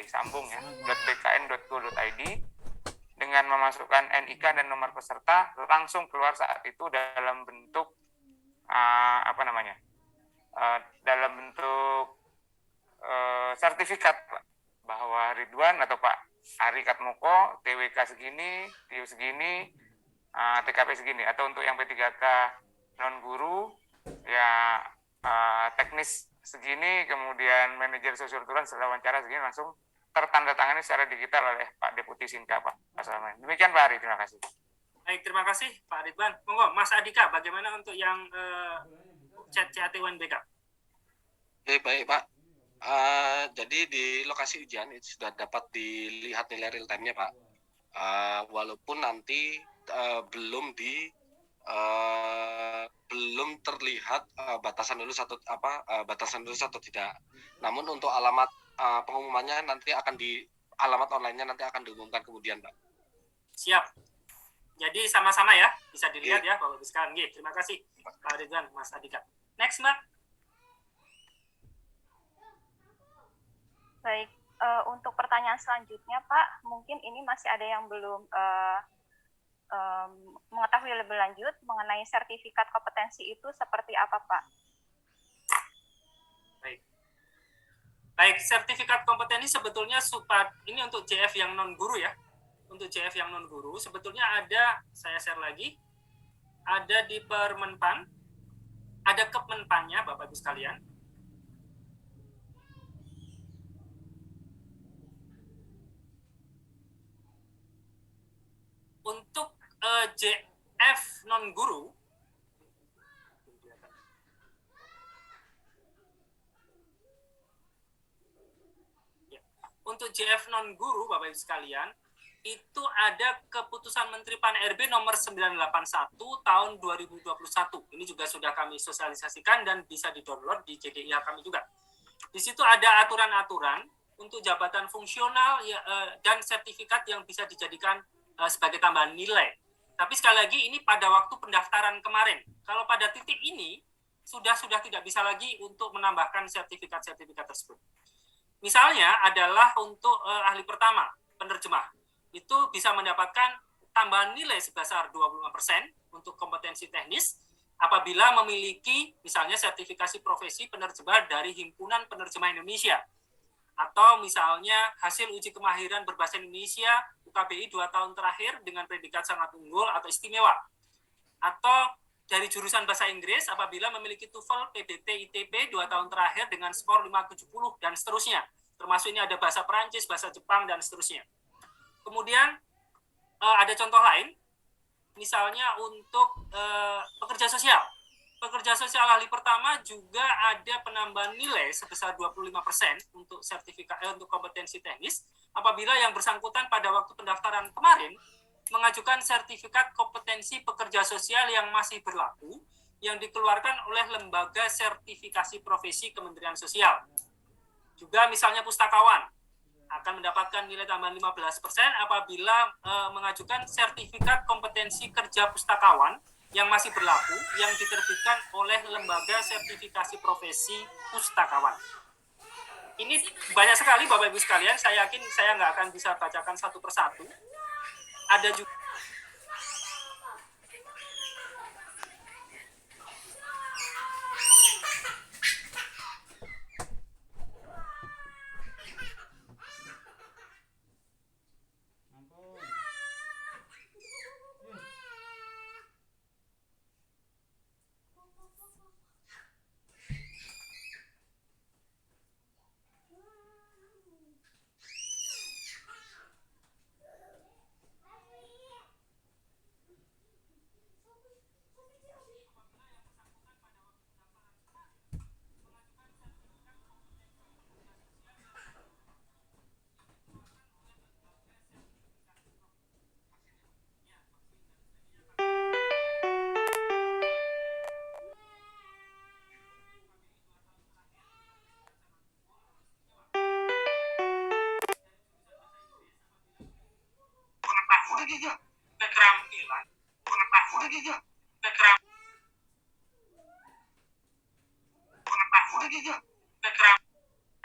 Speaker 7: sambung ya, .bkn.go.id, dengan memasukkan NIK dan nomor peserta langsung keluar saat itu dalam bentuk dalam bentuk sertifikat bahwa Ridwan atau Pak Ari Katmoko TWK segini, TIU segini, TKP segini, atau untuk yang P3K non guru ya teknis segini, kemudian manajer sosial kultural setelah wawancara segini, langsung tertandatangani secara digital oleh Pak Deputi Sinka, Pak Salman. Demikian Pak Ari, terima kasih.
Speaker 3: Baik, terima kasih Pak Ridwan. Monggo Mas Adika, bagaimana untuk yang chat CAT UNBK?
Speaker 6: Baik Pak. Jadi di lokasi ujian itu sudah dapat dilihat nilai real time-nya Pak. Walaupun nanti belum terlihat batasan lulus atau tidak. Namun untuk alamat pengumumannya nanti alamat online-nya nanti akan diumumkan kemudian Pak.
Speaker 3: Siap. Jadi sama-sama ya, bisa dilihat ya Bapak Ibu sekalian. Terima kasih Pak Ridwan, Mas Adika. Next Mbak.
Speaker 1: Baik, untuk pertanyaan selanjutnya Pak, mungkin ini masih ada yang belum mengetahui lebih lanjut mengenai sertifikat kompetensi itu seperti apa Pak?
Speaker 3: Baik, sertifikat kompetensi sebetulnya ini untuk JF yang non guru ya. Untuk JF yang non guru sebetulnya ada, saya share lagi, ada di Permenpan, ada Kemenpannya Bapak Ibu sekalian. Untuk JF non guru untuk JF non guru Bapak Ibu sekalian itu ada keputusan Menteri Pan-RB nomor 981 tahun 2021. Ini juga sudah kami sosialisasikan dan bisa di-download di JDIH kami juga. Di situ ada aturan-aturan untuk jabatan fungsional dan sertifikat yang bisa dijadikan sebagai tambahan nilai. Tapi sekali lagi ini pada waktu pendaftaran kemarin. Kalau pada titik ini sudah tidak bisa lagi untuk menambahkan sertifikat-sertifikat tersebut. Misalnya adalah untuk ahli pertama, penerjemah. Itu bisa mendapatkan tambahan nilai sebesar 25% untuk kompetensi teknis apabila memiliki misalnya sertifikasi profesi penerjemah dari Himpunan Penerjemah Indonesia, atau misalnya hasil uji kemahiran berbahasa Indonesia UKBI 2 tahun terakhir dengan predikat sangat unggul atau istimewa, atau dari jurusan bahasa Inggris apabila memiliki TOEFL, PBT, ITB 2 tahun terakhir dengan skor 570 dan seterusnya. Termasuk ini ada bahasa Perancis, bahasa Jepang dan seterusnya. Kemudian ada contoh lain, misalnya untuk pekerja sosial. Pekerja sosial ahli pertama juga ada penambahan nilai sebesar 25% untuk sertifikat untuk kompetensi teknis apabila yang bersangkutan pada waktu pendaftaran kemarin mengajukan sertifikat kompetensi pekerja sosial yang masih berlaku yang dikeluarkan oleh Lembaga Sertifikasi Profesi Kementerian Sosial. Juga misalnya pustakawan akan mendapatkan nilai tambahan 15% apabila mengajukan sertifikat kompetensi kerja pustakawan yang masih berlaku yang diterbitkan oleh Lembaga Sertifikasi Profesi Pustakawan. Ini banyak sekali Bapak Ibu sekalian, saya yakin saya nggak akan bisa bacakan satu persatu. Ada juga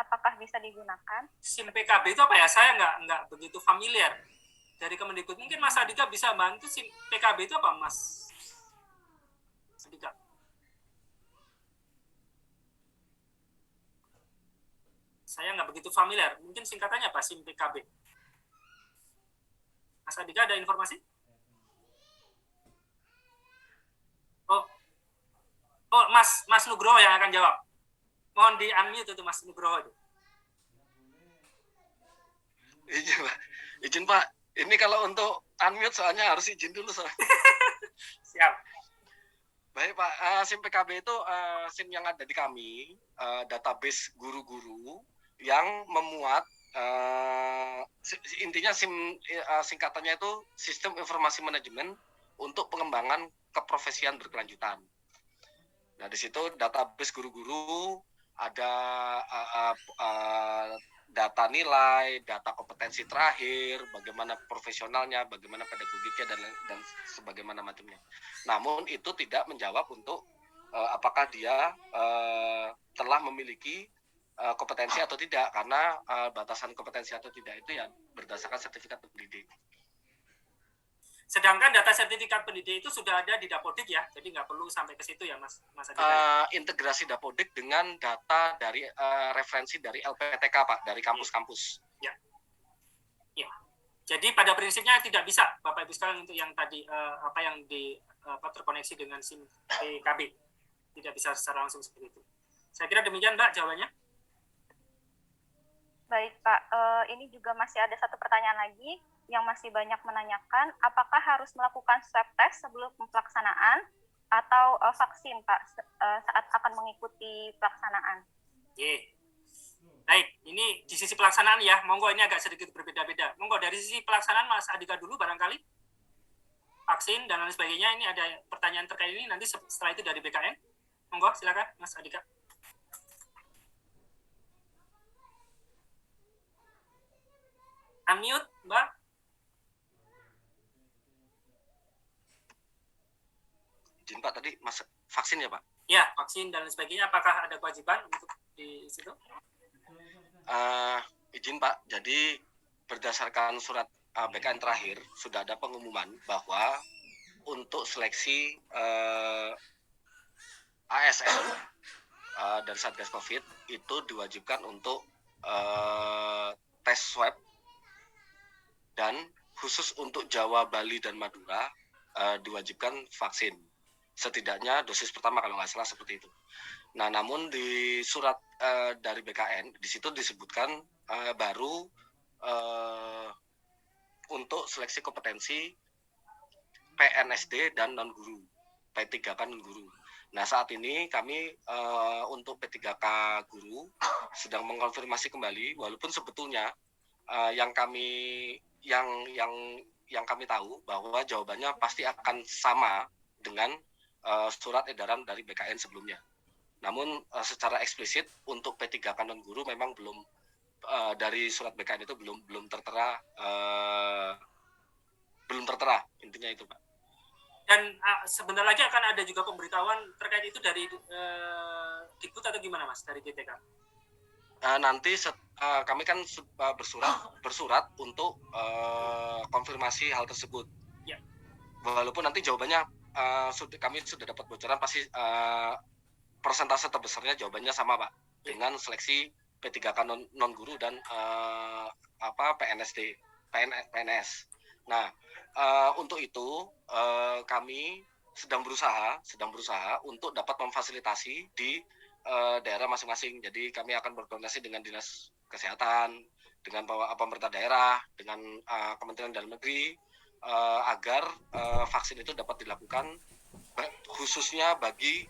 Speaker 1: Apakah bisa digunakan?
Speaker 3: SIM PKB itu apa ya? Saya nggak begitu familiar dari Kemendikbud. Mungkin Mas Adika bisa bantu SIM PKB itu apa, Mas Adika? Saya nggak begitu familiar. Mungkin singkatannya apa SIM PKB? Mas Adika ada informasi? Oh, Mas Nugroho yang akan jawab. Mohon di unmute itu Mas Nugroho itu.
Speaker 6: Izin Pak. Ini kalau untuk unmute soalnya harus izin dulu soalnya.
Speaker 3: Siap.
Speaker 6: Baik Pak, SIM PKB itu SIM yang ada di kami, database guru-guru yang memuat intinya SIM singkatannya itu Sistem Informasi Manajemen untuk pengembangan keprofesian berkelanjutan. Nah di situ database guru-guru ada data nilai, data kompetensi terakhir, bagaimana profesionalnya, bagaimana pedagogiknya dan sebagaimana macamnya. Namun itu tidak menjawab untuk apakah dia telah memiliki kompetensi atau tidak, karena batasan kompetensi atau tidak itu ya berdasarkan sertifikat pendidik.
Speaker 3: Sedangkan data sertifikat pendidik itu sudah ada di Dapodik ya, jadi nggak perlu sampai ke situ ya Mas Adika.
Speaker 6: Integrasi Dapodik dengan data dari referensi dari LPTK Pak, dari kampus-kampus.
Speaker 3: Ya. Ya. Jadi pada prinsipnya tidak bisa Bapak Ibu sekalian untuk yang tadi yang terkoneksi dengan SIM PKB. Tidak bisa secara langsung seperti itu. Saya kira demikian Mbak jawabannya.
Speaker 1: Baik Pak, ini juga masih ada satu pertanyaan lagi yang masih banyak menanyakan, apakah harus melakukan swab test sebelum pelaksanaan atau vaksin Pak saat akan mengikuti pelaksanaan?
Speaker 3: Oke. Baik, ini di sisi pelaksanaan ya, monggo ini agak sedikit berbeda-beda. Monggo dari sisi pelaksanaan Mas Adika dulu barangkali. Vaksin dan lain sebagainya, ini ada pertanyaan terkait ini, nanti setelah itu dari BKN. Monggo, silakan Mas Adika. Unmute, Mbak.
Speaker 6: Izin Pak, tadi Mas vaksin ya Pak?
Speaker 3: Ya, vaksin dan lain sebagainya, apakah ada kewajiban untuk di situ?
Speaker 6: Izin Pak, jadi berdasarkan surat BKN terakhir, sudah ada pengumuman bahwa untuk seleksi ASN dari Satgas COVID itu diwajibkan untuk tes swab, dan khusus untuk Jawa, Bali, dan Madura diwajibkan vaksin. Setidaknya dosis pertama kalau nggak salah seperti itu. Nah, namun di surat dari BKN, di situ disebutkan baru untuk seleksi kompetensi PNSD dan non-guru, P3K non-guru. Nah, saat ini kami untuk P3K guru sedang mengkonfirmasi kembali, walaupun sebetulnya yang kami tahu bahwa jawabannya pasti akan sama dengan surat edaran dari BKN sebelumnya. Namun secara eksplisit untuk P3K non-guru memang belum dari surat BKN itu belum tertera intinya itu Pak.
Speaker 3: Dan sebentar lagi akan ada juga pemberitahuan terkait itu dari Dikbud atau gimana Mas dari GTK?
Speaker 6: Nanti kami kan bersurat untuk konfirmasi hal tersebut.
Speaker 3: Ya.
Speaker 6: Walaupun nanti jawabannya kami sudah dapat bocoran, pasti persentase terbesarnya jawabannya sama Pak, dengan seleksi P3K non guru dan PNS. Nah, untuk itu kami sedang berusaha untuk dapat memfasilitasi di daerah masing-masing. Jadi kami akan berkoordinasi dengan Dinas Kesehatan, dengan pemerintah daerah, dengan Kementerian Dalam Negeri agar vaksin itu dapat dilakukan khususnya bagi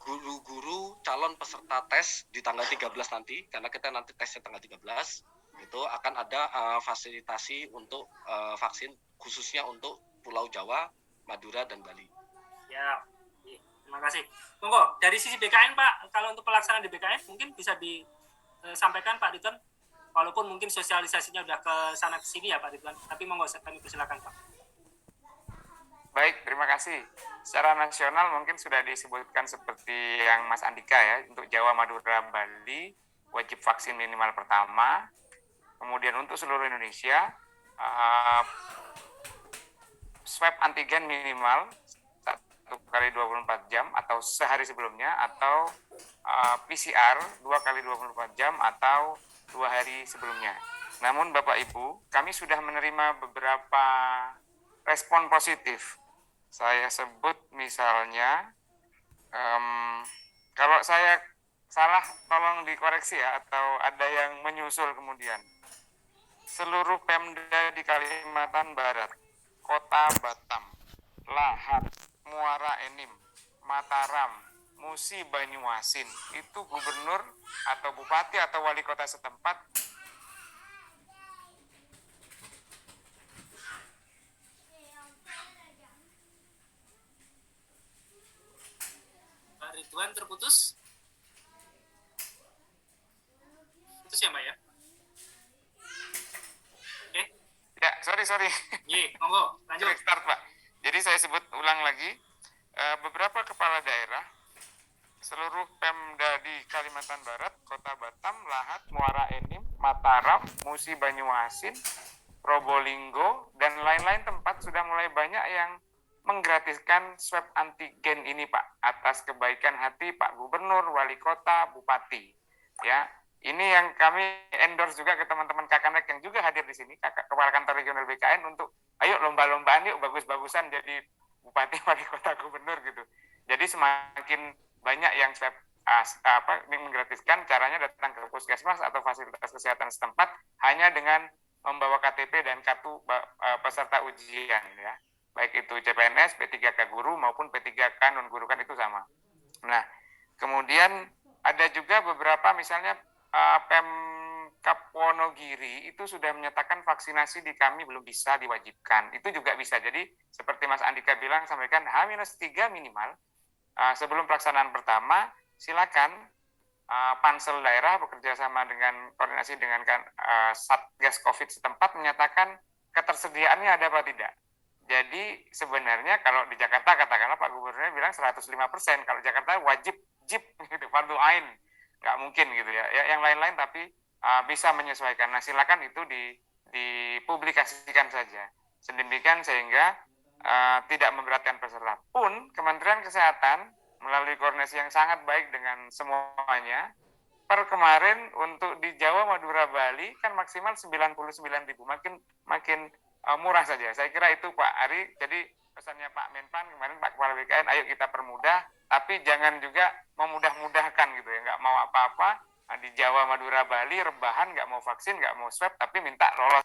Speaker 6: guru-guru calon peserta tes di tanggal 13 nanti, karena kita nanti tesnya tanggal 13, itu akan ada fasilitasi untuk vaksin khususnya untuk Pulau Jawa, Madura, dan Bali.
Speaker 3: Ya, terima kasih. Monggo, dari sisi BKN Pak, kalau untuk pelaksanaan di BKN mungkin bisa disampaikan Pak Ridwan, walaupun mungkin sosialisasinya udah ke sana ke sini ya Pak Ridwan, tapi monggo kami persilakan Pak.
Speaker 7: Baik, terima kasih. Secara nasional mungkin sudah disebutkan seperti yang Mas Andika ya, untuk Jawa, Madura, Bali, wajib vaksin minimal pertama. Kemudian untuk seluruh Indonesia, swab antigen minimal 1 kali 24 jam atau sehari sebelumnya, atau PCR 2 kali 24 jam atau 2 hari sebelumnya. Namun Bapak Ibu, kami sudah menerima beberapa respon positif. Saya sebut misalnya, kalau saya salah tolong dikoreksi ya, atau ada yang menyusul kemudian. Seluruh Pemda di Kalimantan Barat, Kota Batam, Lahat, Muara Enim, Mataram, Musi Banyuasin, itu gubernur atau bupati atau wali kota setempat
Speaker 3: Pak Ridwan terputus. Putus ya Mbak ya? Oke,
Speaker 7: ya, sorry.
Speaker 3: Ye, monggo, lanjut.
Speaker 7: Start, Pak. Jadi saya sebut ulang lagi, beberapa kepala daerah, seluruh Pemda di Kalimantan Barat, Kota Batam, Lahat, Muara Enim, Mataram, Musi Banyuasin, Probolinggo, dan lain-lain tempat sudah mulai banyak yang menggratiskan swab antigen ini, Pak, atas kebaikan hati Pak Gubernur, Wali Kota, Bupati. Ya, ini yang kami endorse juga ke teman-teman Kakanek yang juga hadir di sini, Kepala Kantor Regional BKN, untuk ayo lomba-lombaan yuk, bagus-bagusan jadi Bupati, Wali Kota, Gubernur gitu. Jadi semakin banyak yang swab menggratiskan, caranya datang ke puskesmas atau fasilitas kesehatan setempat hanya dengan membawa KTP dan kartu peserta ujian ya. Baik itu CPNS, P3K guru maupun P3K non guru, kan itu sama. Nah, kemudian ada juga beberapa misalnya Pemkab Wonogiri itu sudah menyatakan vaksinasi di kami belum bisa diwajibkan. Itu juga bisa. Jadi seperti Mas Andika bilang, sampaikan H-3 minimal sebelum pelaksanaan pertama, silakan Pansel daerah bekerja sama dengan koordinasi dengan Satgas Covid setempat menyatakan ketersediaannya ada apa tidak. Jadi sebenarnya kalau di Jakarta katakanlah Pak Gubernurnya bilang 105%, kalau Jakarta wajib gitu, fardu ain, nggak mungkin gitu ya. Yang lain-lain tapi bisa menyesuaikan. Nah, silakan itu dipublikasikan saja. Sedemikian sehingga tidak memberatkan peserta. Pun Kementerian Kesehatan melalui koordinasi yang sangat baik dengan semuanya, per kemarin untuk di Jawa, Madura, Bali kan maksimal 99.000, makin murah saja. Saya kira itu Pak Ari, jadi pesannya Pak Menpan kemarin, Pak Kepala BKN, ayo kita permudah, tapi jangan juga memudah-mudahkan gitu ya, nggak mau apa-apa, di Jawa, Madura, Bali, rebahan, nggak mau vaksin, nggak mau swab, tapi minta lolos.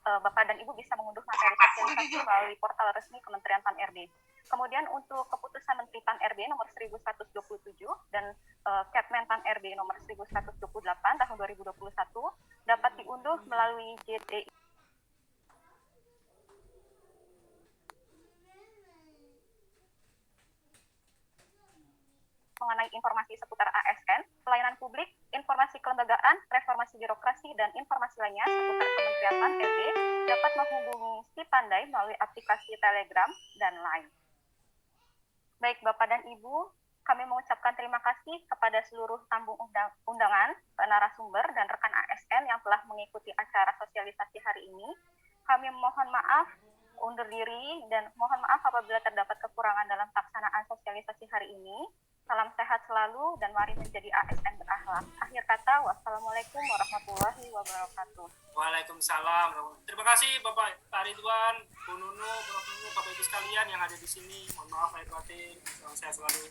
Speaker 1: Bapak dan Ibu bisa mengunduh materi sosialisasi melalui portal resmi Kementerian Pan-RB. Kemudian untuk keputusan Menteri Pan-RB nomor 1127 dan Kepmen Pan-RB nomor 1128 tahun 2021 dapat diunduh melalui JDI mengenai informasi seputar ASN, pelayanan publik, informasi kelembagaan, reformasi birokrasi, dan informasi lainnya seputar Kementerian Pan-RB dapat menghubungi si Pandai melalui aplikasi Telegram dan Line. Baik Bapak dan Ibu, kami mengucapkan terima kasih kepada seluruh tamu undangan, narasumber, dan rekan ASN yang telah mengikuti acara sosialisasi hari ini. Kami mohon maaf, undur diri, dan mohon maaf apabila terdapat kekurangan dalam pelaksanaan sosialisasi hari ini. Salam sehat selalu dan mari menjadi ASN berakhlak. Akhir kata, wassalamualaikum warahmatullahi wabarakatuh.
Speaker 3: Waalaikumsalam. Terima kasih Bapak Pak Ridwan, Bu Nunu, Prof. Nunu, Bapak Ibu sekalian yang ada di sini. Mohon maaf lahir batin. Salam sehat selalu.